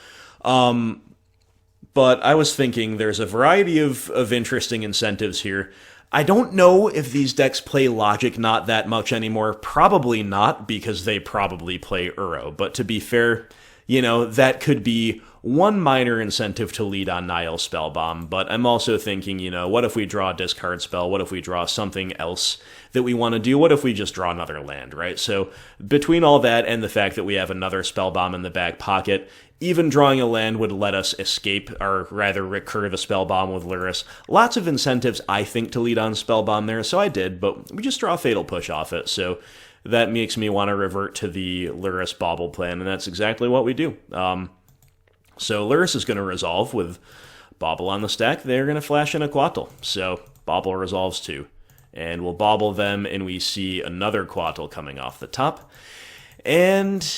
But I was thinking there's a variety of interesting incentives here. I don't know if these decks play Logic not that much anymore. Probably not, because they probably play Uro. But to be fair, you know, that could be one minor incentive to lead on Nihil Spellbomb, but I'm also thinking, you know, what if we draw a discard spell? What if we draw something else that we want to do? What if we just draw another land, right? So between all that and the fact that we have another Spellbomb in the back pocket, even drawing a land would let us escape, or rather recur the Spellbomb with Lurrus. Lots of incentives, I think, to lead on Spellbomb there, so I did, but we just draw a Fatal Push off it, so that makes me want to revert to the Lurrus Bauble plan, and that's exactly what we do. So Lurrus is going to resolve with Bauble on the stack. They're going to flash in a Quattle. So Bauble resolves too. And we'll Bauble them, and we see another Quattle coming off the top. And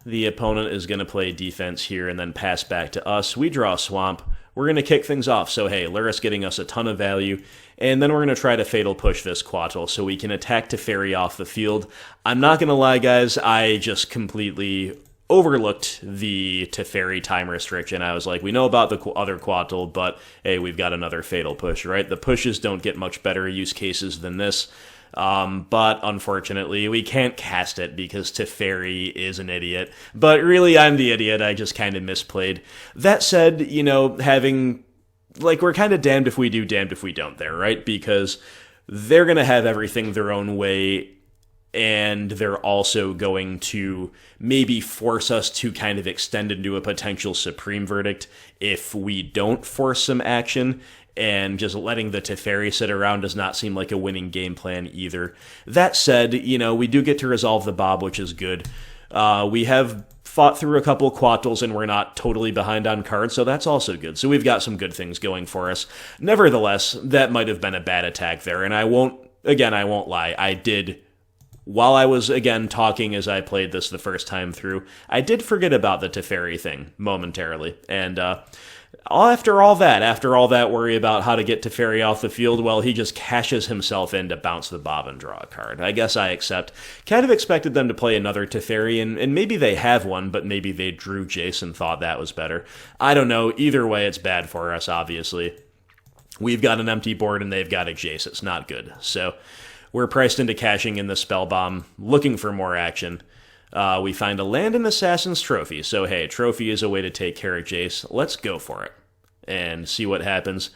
the opponent is going to play defense here and then pass back to us. We draw Swamp. We're going to kick things off. So hey, Lurrus getting us a ton of value. And then we're going to try to Fatal Push this Quattle so we can attack Teferi off the field. I'm not going to lie, guys. I just completely overlooked the Teferi time restriction. I was like, we know about the other Quattle, but hey, we've got another Fatal Push, right? The pushes don't get much better use cases than this. But unfortunately, we can't cast it because Teferi is an idiot. But really, I'm the idiot. I just kind of misplayed. That said, you know, having, like, we're kind of damned if we do, damned if we don't there, right? Because they're going to have everything their own way, and they're also going to maybe force us to kind of extend into a potential Supreme Verdict if we don't force some action, and just letting the Teferi sit around does not seem like a winning game plan either. That said, you know, we do get to resolve the Bob, which is good. We have fought through a couple Quattles, and we're not totally behind on cards, so that's also good. So we've got some good things going for us. Nevertheless, that might have been a bad attack there, and I won't lie, I did, while I was, again, talking as I played this the first time through, I did forget about the Teferi thing momentarily. And after all that worry about how to get Teferi off the field, well, he just cashes himself in to bounce the Bob and draw a card. I guess I accept. Kind of expected them to play another Teferi, and maybe they have one, but maybe they drew Jace and thought that was better. I don't know. Either way, it's bad for us, obviously. We've got an empty board, and they've got a Jace. It's not good. So we're priced into cashing in the Spellbomb, looking for more action. We find a land in Assassin's Trophy, so hey, Trophy is a way to take care of Jace. Let's go for it and see what happens.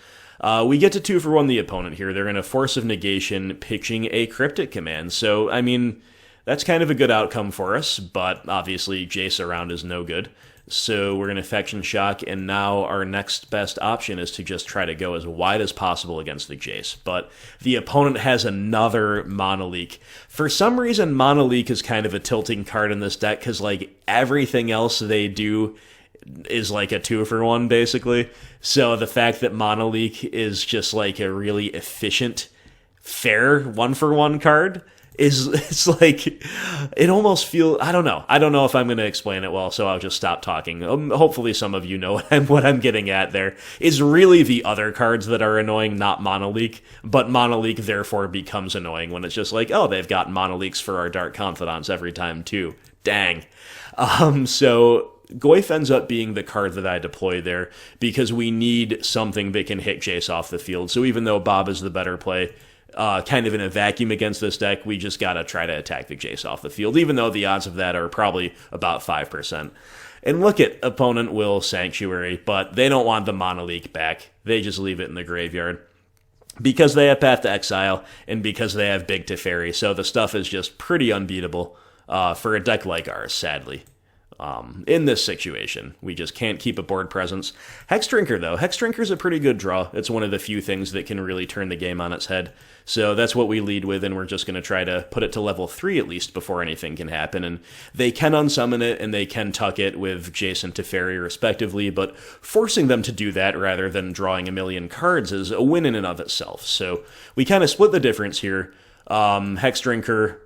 We get to 2-for-1 the opponent here. They're going to Force of Negation, pitching a Cryptic Command. So, I mean, that's kind of a good outcome for us, but obviously Jace around is no good. So we're going to Affection Shock, and now our next best option is to just try to go as wide as possible against the Jace. But the opponent has another Monoleak. For some reason, Monoleak is kind of a tilting card in this deck, because like everything else they do is like a 2-for-1, basically. So the fact that Monoleak is just like a really efficient fair 1-for-1 card is, it's like, it almost feels, I don't know if I'm going to explain it well, so I'll just stop talking. Hopefully some of you know what I'm getting at there. Is really the other cards that are annoying, not Monoleak, but Monoleak therefore becomes annoying when it's just like, oh, they've got Monoleaks for our Dark Confidants every time too. Dang. So Goyf ends up being the card that I deploy there because we need something that can hit Jace off the field. So even though Bob is the better play, kind of in a vacuum against this deck, we just gotta try to attack the Jace off the field, even though the odds of that are probably about 5%. And look at, opponent will Sanctuary, but they don't want the Monoleak back. They just leave it in the graveyard. Because they have Path to Exile, and because they have Big Teferi, so the stuff is just pretty unbeatable for a deck like ours, sadly. In this situation, we just can't keep a board presence. Hexdrinker, though. Hexdrinker's a pretty good draw. It's one of the few things that can really turn the game on its head. So that's what we lead with, and we're just going to try to put it to level 3 at least before anything can happen. And they can unsummon it, and they can tuck it with Jace and Teferi respectively, but forcing them to do that rather than drawing a million cards is a win in and of itself. So we kind of split the difference here. Hexdrinker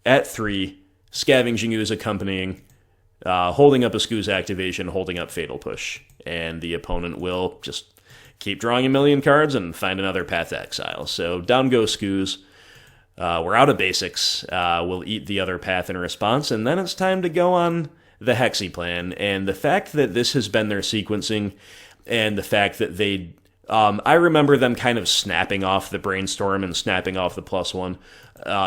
at 3, Scavenging Ooze accompanying, holding up a Skooz activation, holding up Fatal Push, and the opponent will just keep drawing a million cards and find another Path to Exile. So down goes Skooz. We're out of basics. We'll eat the other path in response, and then it's time to go on the Hexy plan. And the fact that this has been their sequencing, and the fact that they... I remember them kind of snapping off the Brainstorm and snapping off the +1.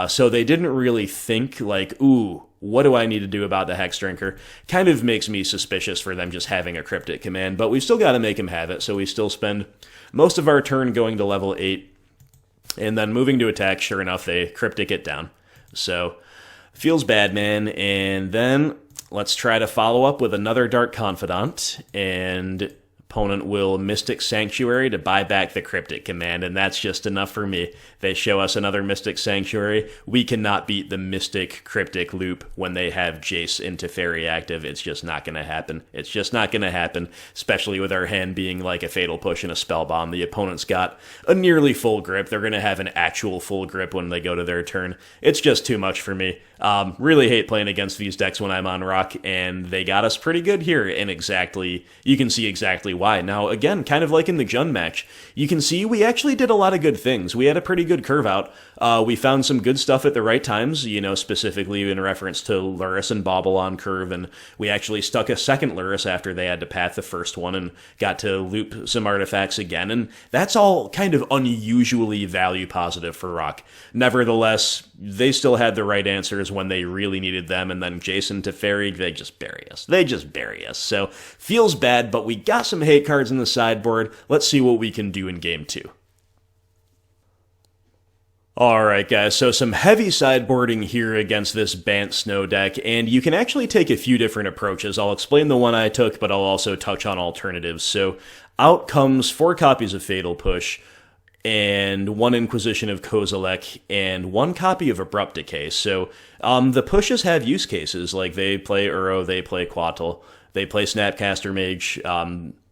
So they didn't really think, like, ooh, what do I need to do about the Hexdrinker? Kind of makes me suspicious for them just having a Cryptic command, but we've still got to make him have it, so we still spend most of our turn going to level 8, and then moving to attack. Sure enough, they Cryptic it down. So, feels bad, man. And then let's try to follow up with another Dark Confidant, and opponent will Mystic Sanctuary to buy back the Cryptic command, and that's just enough for me. They show us another Mystic Sanctuary. We cannot beat the Mystic Cryptic loop when they have Jace and Teferi active. It's just not going to happen. It's just not going to happen, especially with our hand being like a Fatal Push and a Spellbomb. The opponent's got a nearly full grip. They're going to have an actual full grip when they go to their turn. It's just too much for me. Really hate playing against these decks when I'm on Rock, and they got us pretty good here, and you can see exactly why. Now, again, kind of like in the Jund match, you can see we actually did a lot of good things. We had a pretty good curve out. We found some good stuff at the right times, specifically in reference to Lurrus and Bauble on curve, and we actually stuck a second Lurrus after they had to path the first one and got to loop some artifacts again, and that's all kind of unusually value positive for Rock. Nevertheless, they still had the right answers when they really needed them, and then Jason Teferi, they just bury us. So, feels bad, but we got some hate cards in the sideboard. Let's see what we can do in game 2. Alright guys, so some heavy sideboarding here against this Bant Snow deck, and you can actually take a few different approaches. I'll explain the one I took, but I'll also touch on alternatives. So, out comes 4 copies of Fatal Push, and 1 Inquisition of Kozilek, and 1 copy of Abrupt Decay. So, the pushes have use cases, like they play Uro, they play Quattle, they play Snapcaster Mage.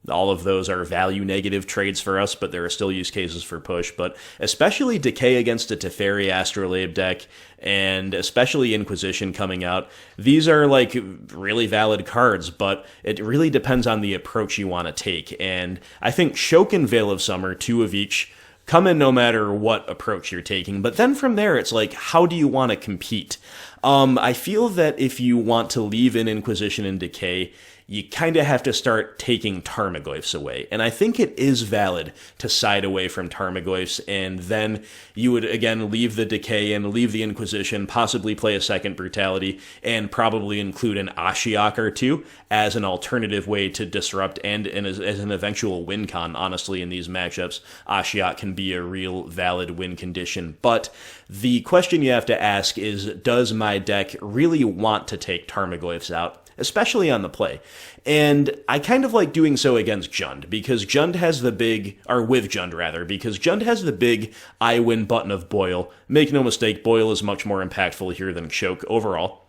All of those are value negative trades for us, but there are still use cases for push. But especially Decay against a Teferi Astrolabe deck, and especially Inquisition coming out, these are like really valid cards, but it really depends on the approach you want to take. And I think Shoke and Veil of Summer, 2 of each, come in no matter what approach you're taking. But then from there, it's like, how do you want to compete? I feel that if you want to leave in Inquisition and Decay, you kind of have to start taking Tarmogoyfs away. And I think it is valid to side away from Tarmogoyfs, and then you would, again, leave the Decay and leave the Inquisition, possibly play a second Brutality, and probably include an Ashiok or 2 as an alternative way to disrupt, and as an eventual win con, honestly, in these matchups. Ashiok can be a real valid win condition. But the question you have to ask is, does my deck really want to take Tarmogoyfs out? Especially on the play. And I kind of like doing so against Jund, because Jund has the big, or with Jund rather, because Jund has the big I win button of Boil. Make no mistake, Boil is much more impactful here than Choke overall,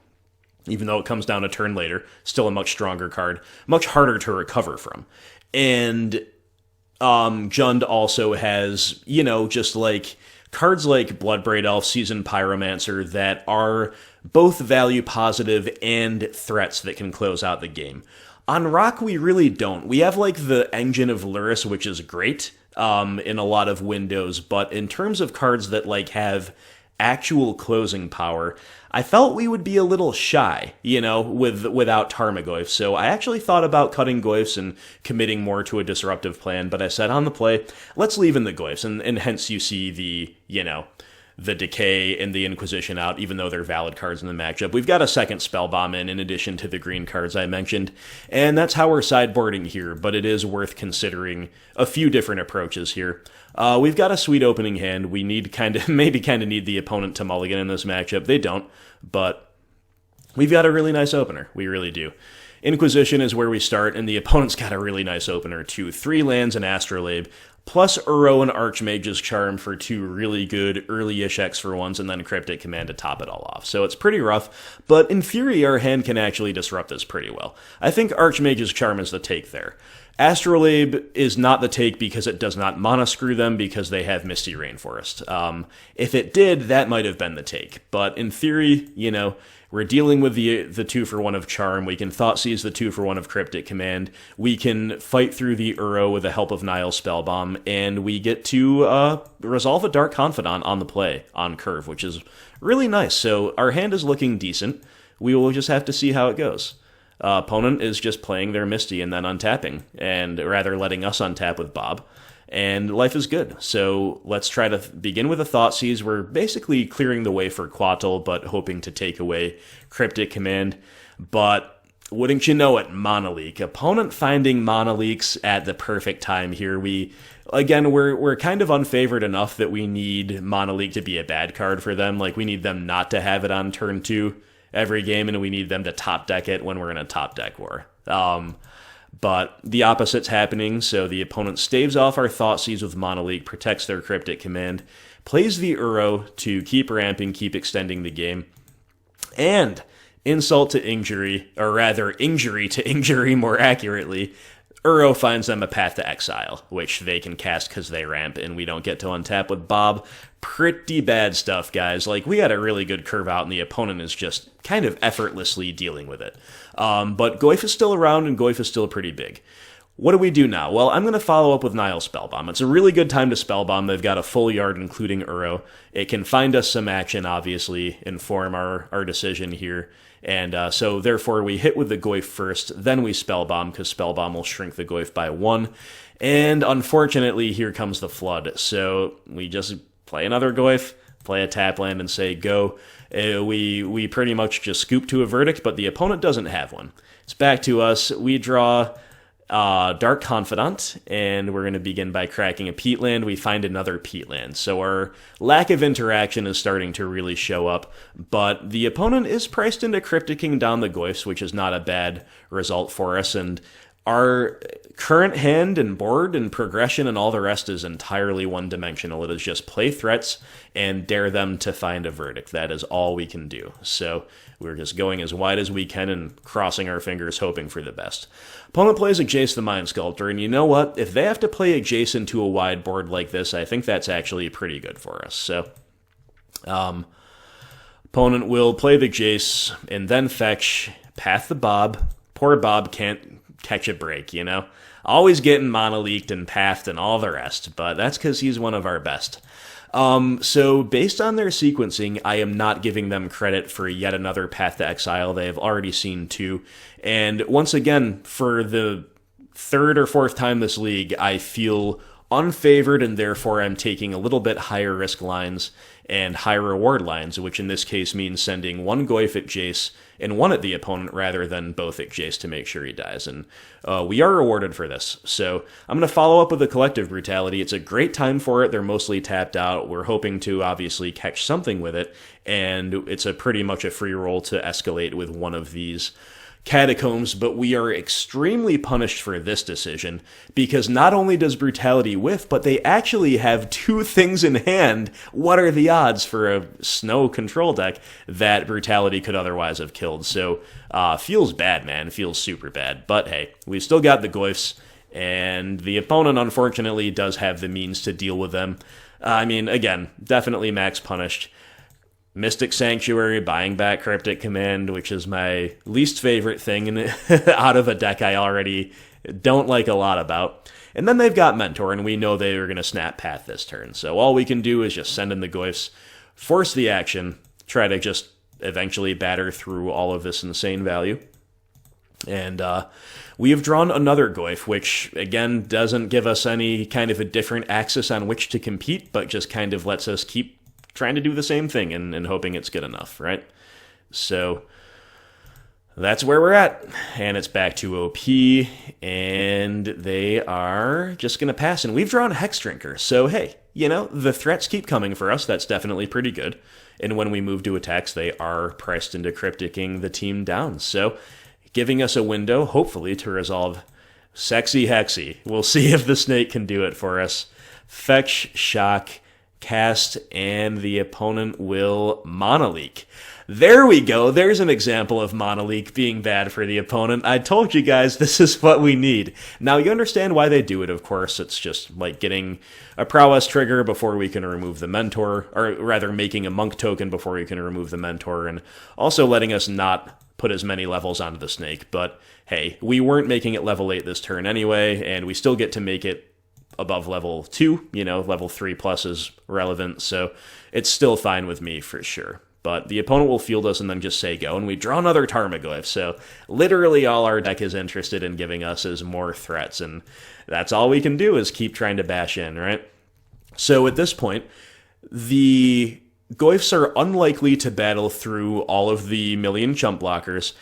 even though it comes down a turn later. Still a much stronger card, much harder to recover from. And Jund also has, just like cards like Bloodbraid Elf, Seasoned Pyromancer that are both value positive and threats that can close out the game. On Rock, we really don't. We have like the Engine of Lurrus, which is great in a lot of windows, but in terms of cards that like have actual closing power, I felt we would be a little shy, without Tarmogoyf. So I actually thought about cutting Goyfs and committing more to a disruptive plan, but I said on the play, let's leave in the Goyfs, and hence you see the Decay and the Inquisition out, even though they're valid cards in the matchup. We've got a second Spellbomb in addition to the green cards I mentioned, and that's how we're sideboarding here, but it is worth considering a few different approaches here. We've got a sweet opening hand. We need maybe need the opponent to mulligan in this matchup. They don't, but we've got a really nice opener. We really do. Inquisition is where we start, and the opponent's got a really nice opener too. 3 lands and Astrolabe, plus Uro and Archmage's Charm for 2 really good early-ish X for 1s, and then Cryptic Command to top it all off. So it's pretty rough, but in theory, our hand can actually disrupt this pretty well. I think Archmage's Charm is the take there. Astrolabe is not the take because it does not mono-screw them because they have Misty Rainforest. If it did, that might have been the take. But in theory, we're dealing with the 2-for-1 of Charm. We can Thoughtseize the 2-for-1 of Cryptic Command. We can fight through the Uro with the help of Nihil Spellbomb, and we get to resolve a Dark Confidant on the play, on curve, which is really nice. So our hand is looking decent. We will just have to see how it goes. Opponent is just playing their Misty and then untapping, and rather letting us untap with Bob. And life is good. So let's try to begin with a Thoughtseize. We're basically clearing the way for Quattle, but hoping to take away Cryptic Command. But wouldn't you know it, Monoleak. Opponent finding Monoleaks at the perfect time here. We're kind of unfavored enough that we need Monoleak to be a bad card for them. Like, we need them not to have it on turn 2 every game, and we need them to top deck it when we're in a top deck war. But the opposite's happening, so the opponent staves off our Thoughtseize with Monoleak, protects their Cryptic Command, plays the Uro to keep ramping, keep extending the game, and insult to injury, or rather injury to injury more accurately, Uro finds them a Path to Exile, which they can cast because they ramp, and we don't get to untap with Bob. Pretty bad stuff, guys. Like, we got a really good curve out, and the opponent is just kind of effortlessly dealing with it. But Goyf is still around, and Goyf is still pretty big. What do we do now? Well, I'm going to follow up with Nihil Spellbomb. It's a really good time to Spellbomb. They've got a full yard, including Uro. It can find us some action, obviously, inform our decision here. And so, therefore, we hit with the Goyf first, then we Spellbomb, because Spellbomb will shrink the Goyf by 1. And unfortunately, here comes the Flood. So we just play another Goyf, play a tap land, and say go. We pretty much just scoop to a verdict, but the opponent doesn't have one. It's back to us. We draw Dark Confidant, and we're going to begin by cracking a Peatland. We find another Peatland. So our lack of interaction is starting to really show up, but the opponent is priced into Crypticing down the Goyfs, which is not a bad result for us, and our current hand and board and progression and all the rest is entirely one-dimensional. It is just play threats and dare them to find a verdict. That is all we can do. So we're just going as wide as we can and crossing our fingers, hoping for the best. Opponent plays a Jace the Mind Sculptor, and you know what? If they have to play a Jace into a wide board like this, I think that's actually pretty good for us. So, opponent will play the Jace and then fetch, path the Bob. Poor Bob can't catch a break, Always getting mono-leaked and pathed and all the rest, but that's because he's one of our best. So based on their sequencing, I am not giving them credit for yet another Path to Exile. They have already seen 2. And once again, for the 3rd or 4th time this league, I feel unfavored, and therefore I'm taking a little bit higher risk lines and high reward lines, which in this case means sending 1 Goyf at Jace and 1 at the opponent rather than both at Jace to make sure he dies. And we are rewarded for this. So I'm going to follow up with the Collective Brutality. It's a great time for it. They're mostly tapped out. We're hoping to obviously catch something with it, and it's a pretty much a free roll to escalate with one of these Catacombs, but we are extremely punished for this decision because not only does Brutality whiff, but they actually have 2 things in hand. What are the odds for a Snow control deck that Brutality could otherwise have killed? So, feels bad, man. Feels super bad. But hey, we've still got the Goyfs, and the opponent, unfortunately, does have the means to deal with them. I mean, again, definitely max punished. Mystic Sanctuary, buying back Cryptic Command, which is my least favorite thing out of a deck I already don't like a lot about. And then they've got Mentor, and we know they are going to snap Path this turn. So all we can do is just send in the Goyfs, force the action, try to just eventually batter through all of this insane value. And we have drawn another Goyf, which, again, doesn't give us any kind of a different axis on which to compete, but just kind of lets us keep trying to do the same thing and hoping it's good enough, right? So that's where we're at. And it's back to OP, and they are just going to pass. And we've drawn Hexdrinker, so hey, you know, the threats keep coming for us. That's definitely pretty good. And when we move to attacks, they are pressed into crypticking the team down. So giving us a window, hopefully, to resolve Sexy Hexy. We'll see if the snake can do it for us. Fetch, shock, cast, and the opponent will Monoleak. There we go. There's an example of Monoleak being bad for the opponent. I told you guys this is what we need. Now, you understand why they do it, of course. It's just like getting a prowess trigger before we can remove the mentor, or rather making a monk token before we can remove the mentor, and also letting us not put as many levels onto the snake. But hey, we weren't making it level 8 this turn anyway, and we still get to make it above level 2, you know, level 3 plus is relevant, so it's still fine with me for sure. But the opponent will field us and then just say go, and we draw another Tarmogoyf, so literally all our deck is interested in giving us is more threats, and that's all we can do is keep trying to bash in, right? So at this point, the Goyfs are unlikely to battle through all of the million chump blockers,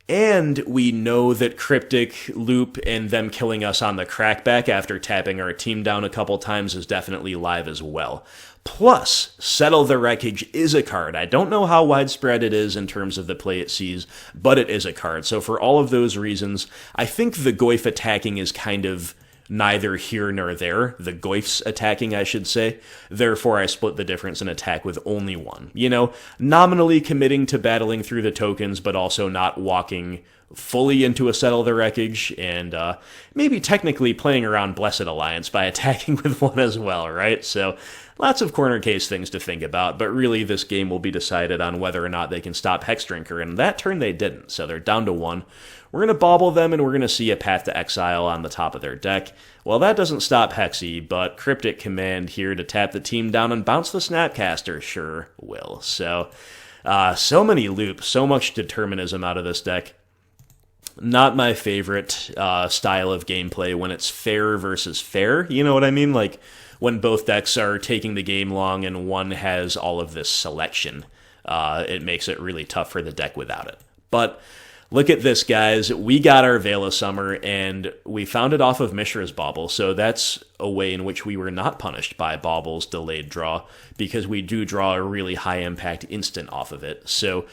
and we know that Cryptic, Loop, and them killing us on the crackback after tapping our team down a couple times is definitely live as well. Plus, Settle the Wreckage is a card. I don't know how widespread it is in terms of the play it sees, but it is a card. So for all of those reasons, I think the Goyf attacking is kind of neither here nor there. The Goyfs attacking, I should say. Therefore, I split the difference in attack with only one. You know, nominally committing to battling through the tokens, but also not walking fully into a Settle the Wreckage, and maybe technically playing around Blessed Alliance by attacking with one as well, right? So lots of corner case things to think about, but really this game will be decided on whether or not they can stop Hexdrinker, and that turn they didn't, so they're down to 1. We're going to Bauble them, and we're going to see a Path to Exile on the top of their deck. Well, that doesn't stop Hexy, but Cryptic Command here to tap the team down and bounce the Snapcaster sure will. So, so many loops, so much determinism out of this deck. Not my favorite style of gameplay when it's fair versus fair, you know what I mean? Like, when both decks are taking the game long and one has all of this selection, it makes it really tough for the deck without it. But look at this, guys. We got our Veil of Summer, and we found it off of Mishra's Bauble, so that's a way in which we were not punished by Bauble's delayed draw, because we do draw a really high-impact instant off of it. So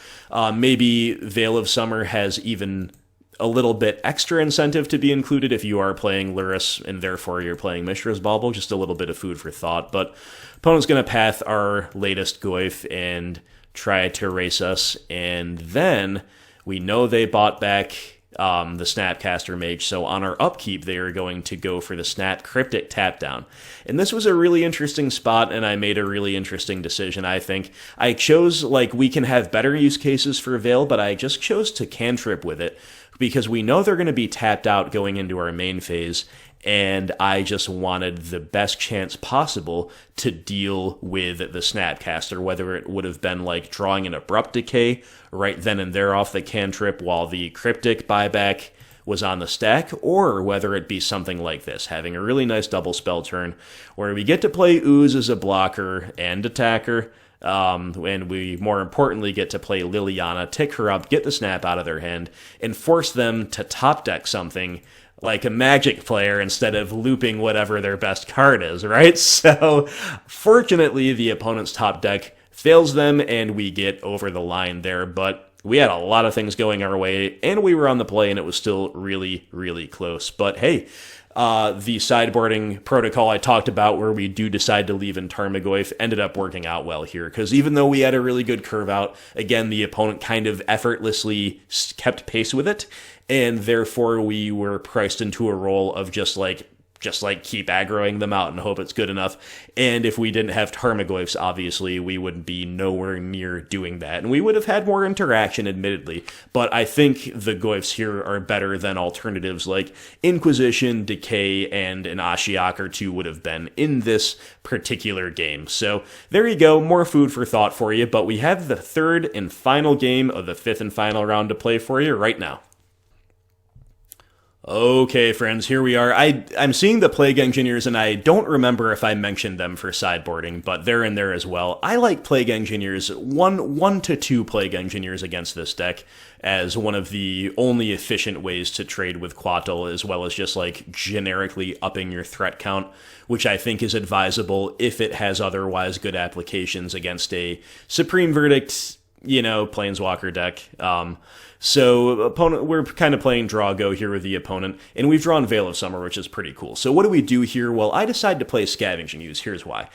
maybe Veil of Summer has even a little bit extra incentive to be included if you are playing Lurrus, and therefore you're playing Mishra's Bauble, just a little bit of food for thought. But opponent's going to path our latest Goyf and try to race us, and then we know they bought back the Snapcaster Mage, so on our upkeep, they are going to go for the Snap Cryptic tap down. And this was a really interesting spot, and I made a really interesting decision, I think. I chose, like, we can have better use cases for Veil, but I just chose to cantrip with it, because we know they're going to be tapped out going into our main phase, and I just wanted the best chance possible to deal with the Snapcaster, whether it would have been like drawing an Abrupt Decay right then and there off the cantrip while the Cryptic buyback was on the stack, or whether it be something like this, having a really nice double spell turn where we get to play Ooze as a blocker and attacker, and we, more importantly, get to play Liliana, tick her up, get the snap out of their hand, and force them to top deck something like a Magic player instead of looping whatever their best card is, right? So, fortunately, the opponent's top deck fails them, and we get over the line there, but we had a lot of things going our way, and we were on the play, and it was still really, really close. But hey, the sideboarding protocol I talked about where we do decide to leave in Tarmogoyf ended up working out well here, because even though we had a really good curve out, again, the opponent kind of effortlessly kept pace with it, and therefore we were priced into a role of just like just like keep aggroing them out and hope it's good enough. And if we didn't have Tarmogoyfs, obviously, we would be nowhere near doing that. And we would have had more interaction, admittedly. But I think the Goyfs here are better than alternatives like Inquisition, Decay, and an Ashiok or two would have been in this particular game. So there you go, more food for thought for you. But we have the third and final game of the fifth and final round to play for you right now. Okay, friends, here we are. I'm seeing the Plague Engineers, and I don't remember if I mentioned them for sideboarding, but they're in there as well. I like Plague Engineers, one to two Plague Engineers against this deck, as one of the only efficient ways to trade with Quattle, as well as just, like, generically upping your threat count, which I think is advisable if it has otherwise good applications against a Supreme Verdict, Planeswalker deck. So opponent, we're kind of playing draw go here with the opponent, and we've drawn Veil of Summer, which is pretty cool. So what do we do here? Well, I decide to play Scavenging Ooze. Here's why.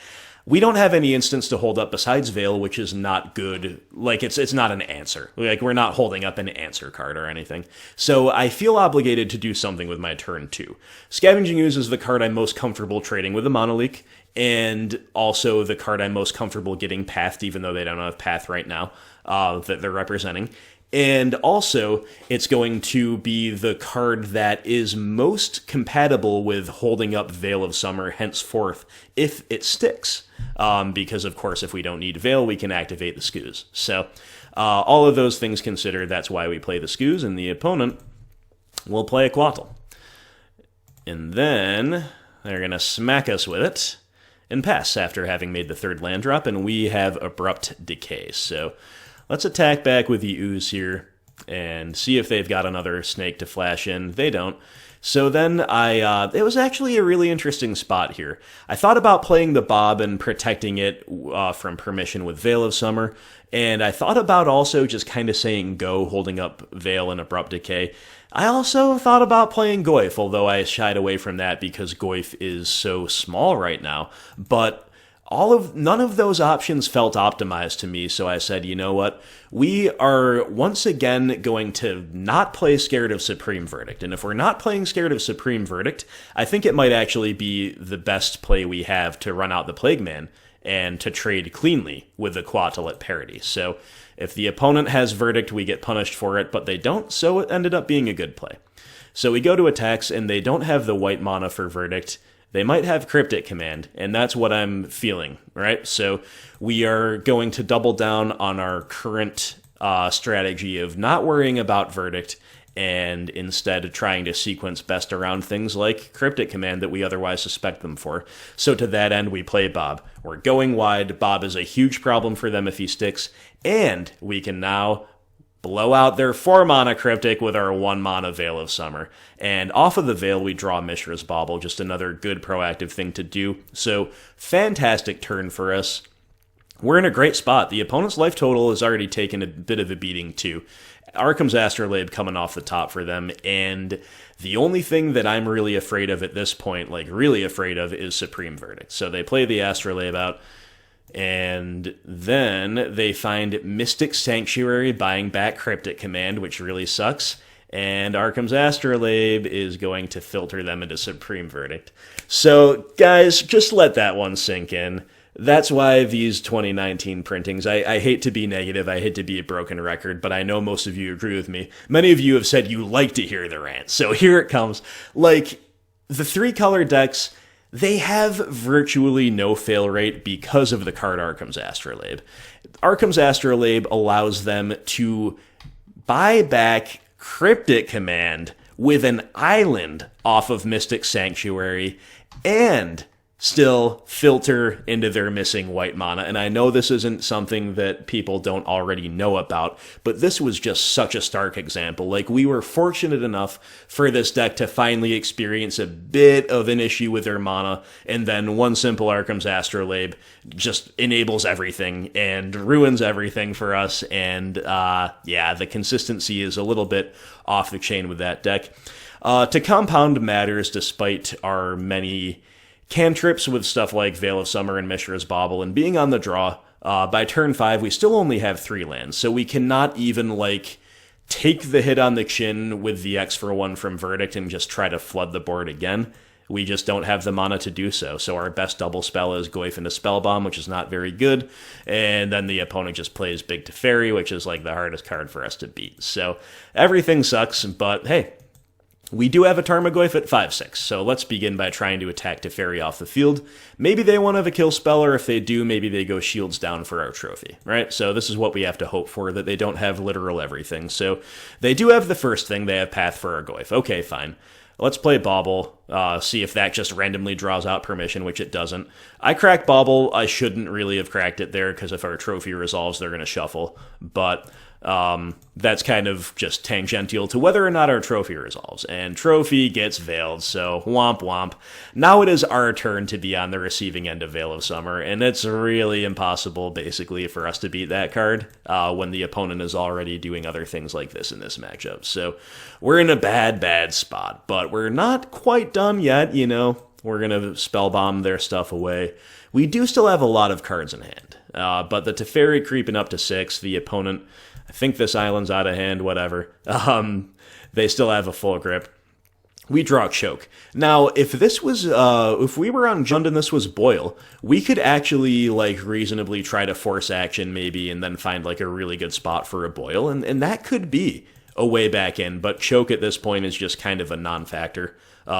We don't have any instance to hold up besides Veil, which is not good. Like, it's not an answer. Like, we're not holding up an answer card or anything. So I feel obligated to do something with my turn 2. Scavenging Ooze is the card I'm most comfortable trading with a Mono Leak, and also the card I'm most comfortable getting pathed, even though they don't have path right now that they're representing. And also, it's going to be the card that is most compatible with holding up Veil of Summer henceforth, if it sticks. Because, of course, if we don't need Veil, we can activate the Skoos. So, all of those things considered, that's why we play the Skoos, and the opponent will play a Quattle. And then, they're going to smack us with it, and pass after having made the third land drop, and we have Abrupt Decay. So, let's attack back with the Ooze here and see if they've got another snake to flash in. They don't. So then it was actually a really interesting spot here. I thought about playing the Bob and protecting it from permission with Veil of Summer, and I thought about also just kind of saying go, holding up Veil and Abrupt Decay. I also thought about playing Goyf, although I shied away from that because Goyf is so small right now. But none of those options felt optimized to me, so I said, you know what? We are once again going to not play Scared of Supreme Verdict. And if we're not playing Scared of Supreme Verdict, I think it might actually be the best play we have to run out the Plague Man and to trade cleanly with the Quattle at parity. So if the opponent has Verdict, we get punished for it, but they don't, so it ended up being a good play. So we go to attacks, and they don't have the white mana for Verdict. They might have Cryptic Command, and that's what I'm feeling, right? So we are going to double down on our current strategy of not worrying about Verdict and instead trying to sequence best around things like Cryptic Command that we otherwise suspect them for. So to that end, we play Bob. We're going wide. Bob is a huge problem for them if he sticks, and we can now blow out their 4-mana Cryptic with our 1-mana Veil of Summer. And off of the Veil, we draw Mishra's Bauble, just another good proactive thing to do. So, fantastic turn for us. We're in a great spot. The opponent's life total has already taken a bit of a beating, too. Arkham's Astrolabe coming off the top for them, and the only thing that I'm really afraid of at this point, like really afraid of, is Supreme Verdict. So they play the Astrolabe out, and then they find Mystic Sanctuary buying back Cryptic Command, which really sucks. And Arkham's Astrolabe is going to filter them into Supreme Verdict. So, guys, just let that one sink in. That's why these 2019 printings, I hate to be negative, I hate to be a broken record, but I know most of you agree with me. Many of you have said you like to hear the rant, so here it comes. Like, the 3-color decks, they have virtually no fail rate because of the card Arkham's Astrolabe. Arkham's Astrolabe allows them to buy back Cryptic Command with an island off of Mystic Sanctuary and still filter into their missing white mana. And I know this isn't something that people don't already know about, but this was just such a stark example. Like, we were fortunate enough for this deck to finally experience a bit of an issue with their mana, and then one simple Arkham's Astrolabe just enables everything and ruins everything for us. And the consistency is a little bit off the chain with that deck. To compound matters, despite our many cantrips with stuff like Veil of Summer and Mishra's Bauble, and being on the draw, by turn 5, we still only have 3 lands, so we cannot even, take the hit on the chin with the X for 1 from Verdict and just try to flood the board again. We just don't have the mana to do so. So our best double spell is Goyf into Spellbomb, which is not very good. And then the opponent just plays Big Teferi, which is like the hardest card for us to beat. So everything sucks, but hey, we do have a Tarmogoyf at 5/6, so let's begin by trying to attack Teferi off the field. Maybe they won't have a kill spell, or if they do, maybe they go shields down for our trophy, right? So this is what we have to hope for, that they don't have literal everything. So they do have the first thing, they have Path for our Goyf. Okay, fine. Let's play Bauble, see if that just randomly draws out permission, which it doesn't. I crack Bauble. I shouldn't really have cracked it there, because if our trophy resolves, they're going to shuffle. But that's kind of just tangential to whether or not our trophy resolves. And trophy gets veiled, so womp womp. Now it is our turn to be on the receiving end of Veil of Summer, and it's really impossible, basically, for us to beat that card when the opponent is already doing other things like this in this matchup. So we're in a bad spot, but we're not quite done yet, you know. We're going to Spellbomb their stuff away. We do still have a lot of cards in hand, but the Teferi creeping up to 6, the opponent... I think this island's out of hand, whatever. They still have a full grip. We draw Choke. Now, if this was, if we were on Jund and this was Boil, we could actually, like, reasonably try to force action, maybe, and then find, like, a really good spot for a Boil, and that could be a way back in, but Choke at this point is just kind of a non-factor.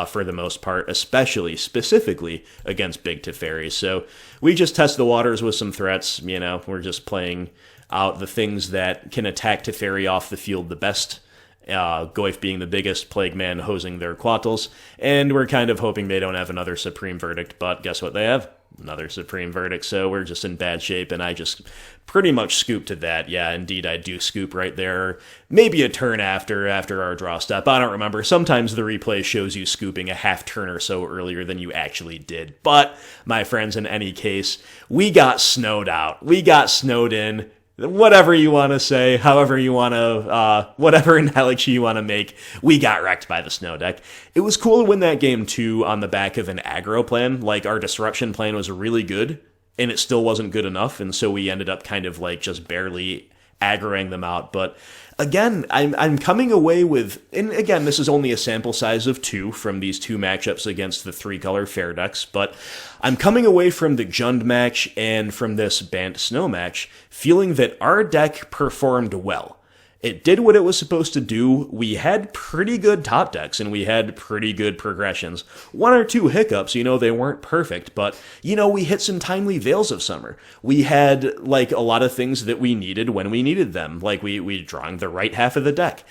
For the most part, specifically against Big Teferi. So we just test the waters with some threats, you know, we're just playing out the things that can attack Teferi off the field the best, Goyf being the biggest, Plague Man hosing their Quattles, and we're kind of hoping they don't have another Supreme Verdict, but guess what they have? Another Supreme Verdict, so we're just in bad shape, and I just pretty much scooped to that. Yeah, indeed, I do scoop right there. Maybe a turn after our draw step. I don't remember. Sometimes the replay shows you scooping a half turn or so earlier than you actually did. But, my friends, in any case, we got snowed out. We got snowed in. Whatever you want to say, however you want to, whatever analogy you want to make, we got wrecked by the snow deck. It was cool to win that game, too, on the back of an aggro plan. Like, our disruption plan was really good, and it still wasn't good enough, and so we ended up kind of, like, just barely aggroing them out. But again, I'm coming away with, and again, this is only a sample size of 2 from these 2 matchups against the 3-color fair decks, but I'm coming away from the Jund match and from this Bant Snow match feeling that our deck performed well. It did what it was supposed to do. We had pretty good top decks, and we had pretty good progressions. 1 or 2 hiccups, you know, they weren't perfect, but, you know, we hit some timely Veils of Summer. We had, like, a lot of things that we needed when we needed them. Like, we drawing the right half of the deck.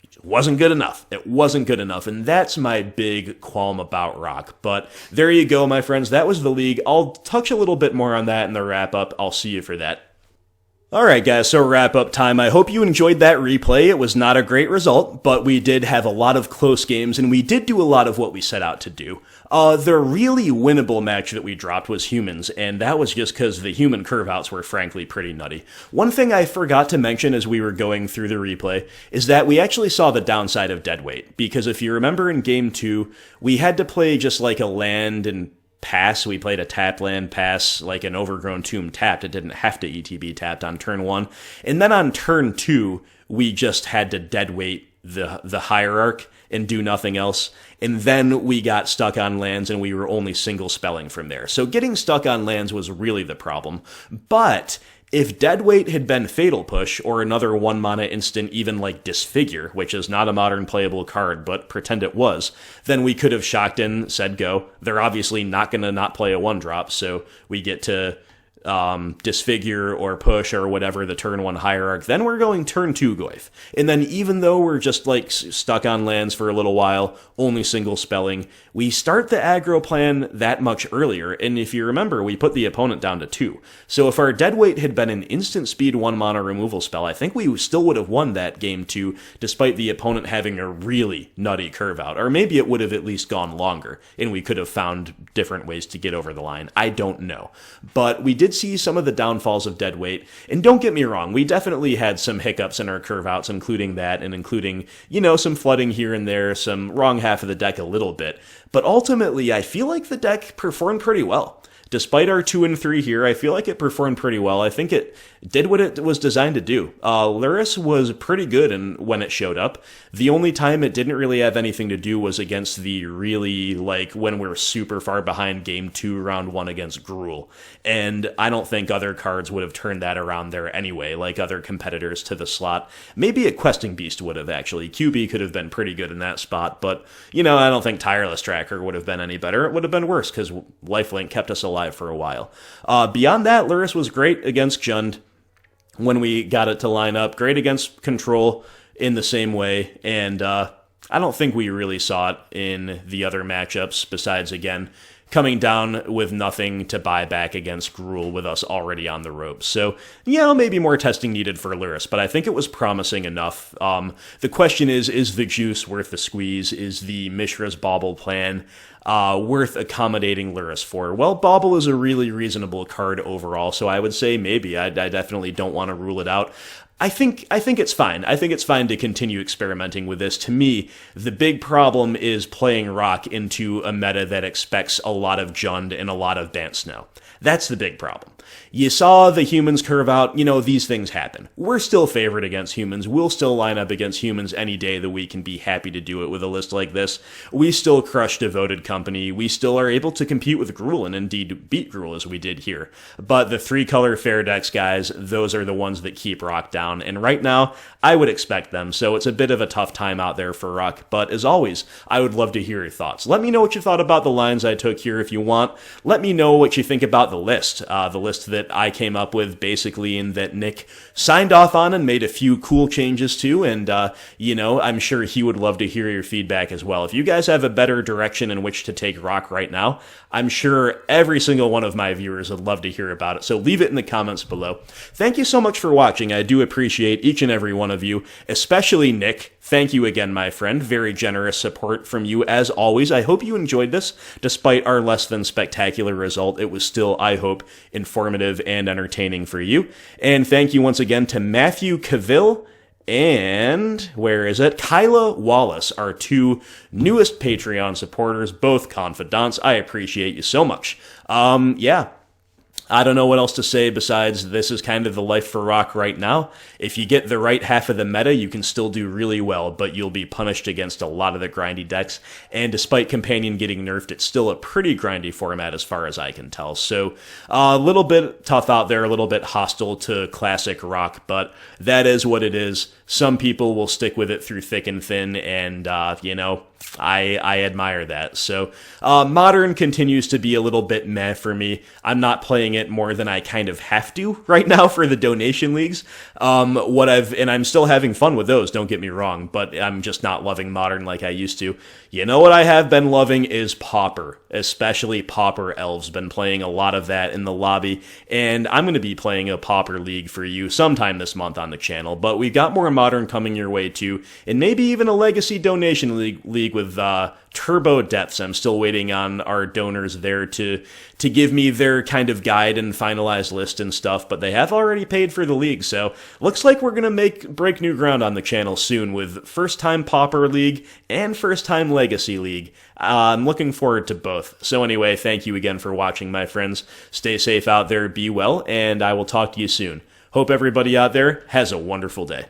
It wasn't good enough. It wasn't good enough, and that's my big qualm about Rock. But there you go, my friends. That was the league. I'll touch a little bit more on that in the wrap-up. I'll see you for that. Alright guys, so wrap up time. I hope you enjoyed that replay. It was not a great result, but we did have a lot of close games, and we did do a lot of what we set out to do. The really winnable match that we dropped was Humans, and that was just because the human curve-outs were frankly pretty nutty. One thing I forgot to mention as we were going through the replay is that we actually saw the downside of Deadweight, because if you remember in Game 2, we had to play just like a land and pass. We played a tap land pass, like an Overgrown Tomb tapped. It didn't have to ETB tapped on turn 1. And then on turn 2, we just had to deadweight the Hierarch and do nothing else. And then we got stuck on lands, and we were only single spelling from there. So getting stuck on lands was really the problem. But if Deadweight had been Fatal Push, or another 1-mana instant even like Disfigure, which is not a modern playable card, but pretend it was, then we could have shocked in, said go. They're obviously not going to not play a 1-drop, so we get to Disfigure or Push or whatever the turn 1 Hierarch. Then we're going turn 2 Goyf. And then even though we're just like stuck on lands for a little while, only single spelling, we start the aggro plan that much earlier, and if you remember, we put the opponent down to 2. So if our Deadweight had been an instant speed 1-mana removal spell, I think we still would have won that game 2, despite the opponent having a really nutty curve out. Or maybe it would have at least gone longer, and we could have found different ways to get over the line. I don't know. But we did see some of the downfalls of Deadweight, and don't get me wrong, we definitely had some hiccups in our curve outs, including that, and including, you know, some flooding here and there, some wrong half of the deck a little bit. But ultimately, I feel like the deck performed pretty well. despite our 2 and 3 here, I feel like it performed pretty well. I think it did what it was designed to do. Lurrus was pretty good when it showed up. The only time it didn't really have anything to do was against the really, like, when we're super far behind game 2, round 1 against Gruul. And I don't think other cards would have turned that around there anyway, like other competitors to the slot. Maybe a Questing Beast would have, actually. QB could have been pretty good in that spot, but, I don't think Tireless Tracker would have been any better. It would have been worse, because Lifelink kept us alive for a while. Beyond that, Lurrus was great against Jund when we got it to line up. Great against Control in the same way, and I don't think we really saw it in the other matchups, besides, again, coming down with nothing to buy back against Gruul with us already on the ropes. So, maybe more testing needed for Lurrus, but I think it was promising enough. The question is the juice worth the squeeze? Is the Mishra's Bauble plan worth accommodating Lurrus for? Well, Bauble is a really reasonable card overall, so I would say maybe. I definitely don't want to rule it out. I think it's fine. I think it's fine to continue experimenting with this. To me, the big problem is playing Rock into a meta that expects a lot of Jund and a lot of Bant Snow. That's the big problem. You saw the humans curve out, these things happen. We're still favored against humans. We'll still line up against humans any day of the week and be happy to do it with a list like this. We still crush Devoted Company. We still are able to compete with Gruul and indeed beat Gruul as we did here. But the 3-color fair decks, guys, those are the ones that keep Rock down. And right now, I would expect them. So it's a bit of a tough time out there for Rock. But as always, I would love to hear your thoughts. Let me know what you thought about the lines I took here if you want. Let me know what you think about the list that I came up with, basically, and that Nick signed off on and made a few cool changes to, and, I'm sure he would love to hear your feedback as well. If you guys have a better direction in which to take Rock right now, I'm sure every single one of my viewers would love to hear about it, so leave it in the comments below. Thank you so much for watching. I do appreciate each and every one of you, especially Nick. Thank you again, my friend. Very generous support from you, as always. I hope you enjoyed this. Despite our less than spectacular result, it was still, I hope, informative and entertaining for you. And thank you once again to Matthew Cavill and, Kyla Wallace, our 2 newest Patreon supporters, both confidants. I appreciate you so much. I don't know what else to say besides this is kind of the life for Rock right now. If you get the right half of the meta, you can still do really well, but you'll be punished against a lot of the grindy decks. And despite Companion getting nerfed, it's still a pretty grindy format as far as I can tell. So a little bit tough out there, a little bit hostile to classic Rock, but that is what it is. Some people will stick with it through thick and thin, and, I admire that. So Modern continues to be a little bit meh for me. I'm not playing it more than I kind of have to right now for the donation leagues. And I'm still having fun with those, don't get me wrong, but I'm just not loving Modern like I used to. You know what I have been loving is Pauper, especially Pauper Elves. Been playing a lot of that in the lobby, and I'm going to be playing a Pauper League for you sometime this month on the channel, but we've got more Modern coming your way too, and maybe even a Legacy donation league with Turbo Depths. I'm still waiting on our donors there to give me their kind of guide and finalized list and stuff, but they have already paid for the league, so looks like we're going to break new ground on the channel soon with first-time Pauper League and first-time Legacy League. I'm looking forward to both. So anyway, thank you again for watching, my friends. Stay safe out there, be well, and I will talk to you soon. Hope everybody out there has a wonderful day.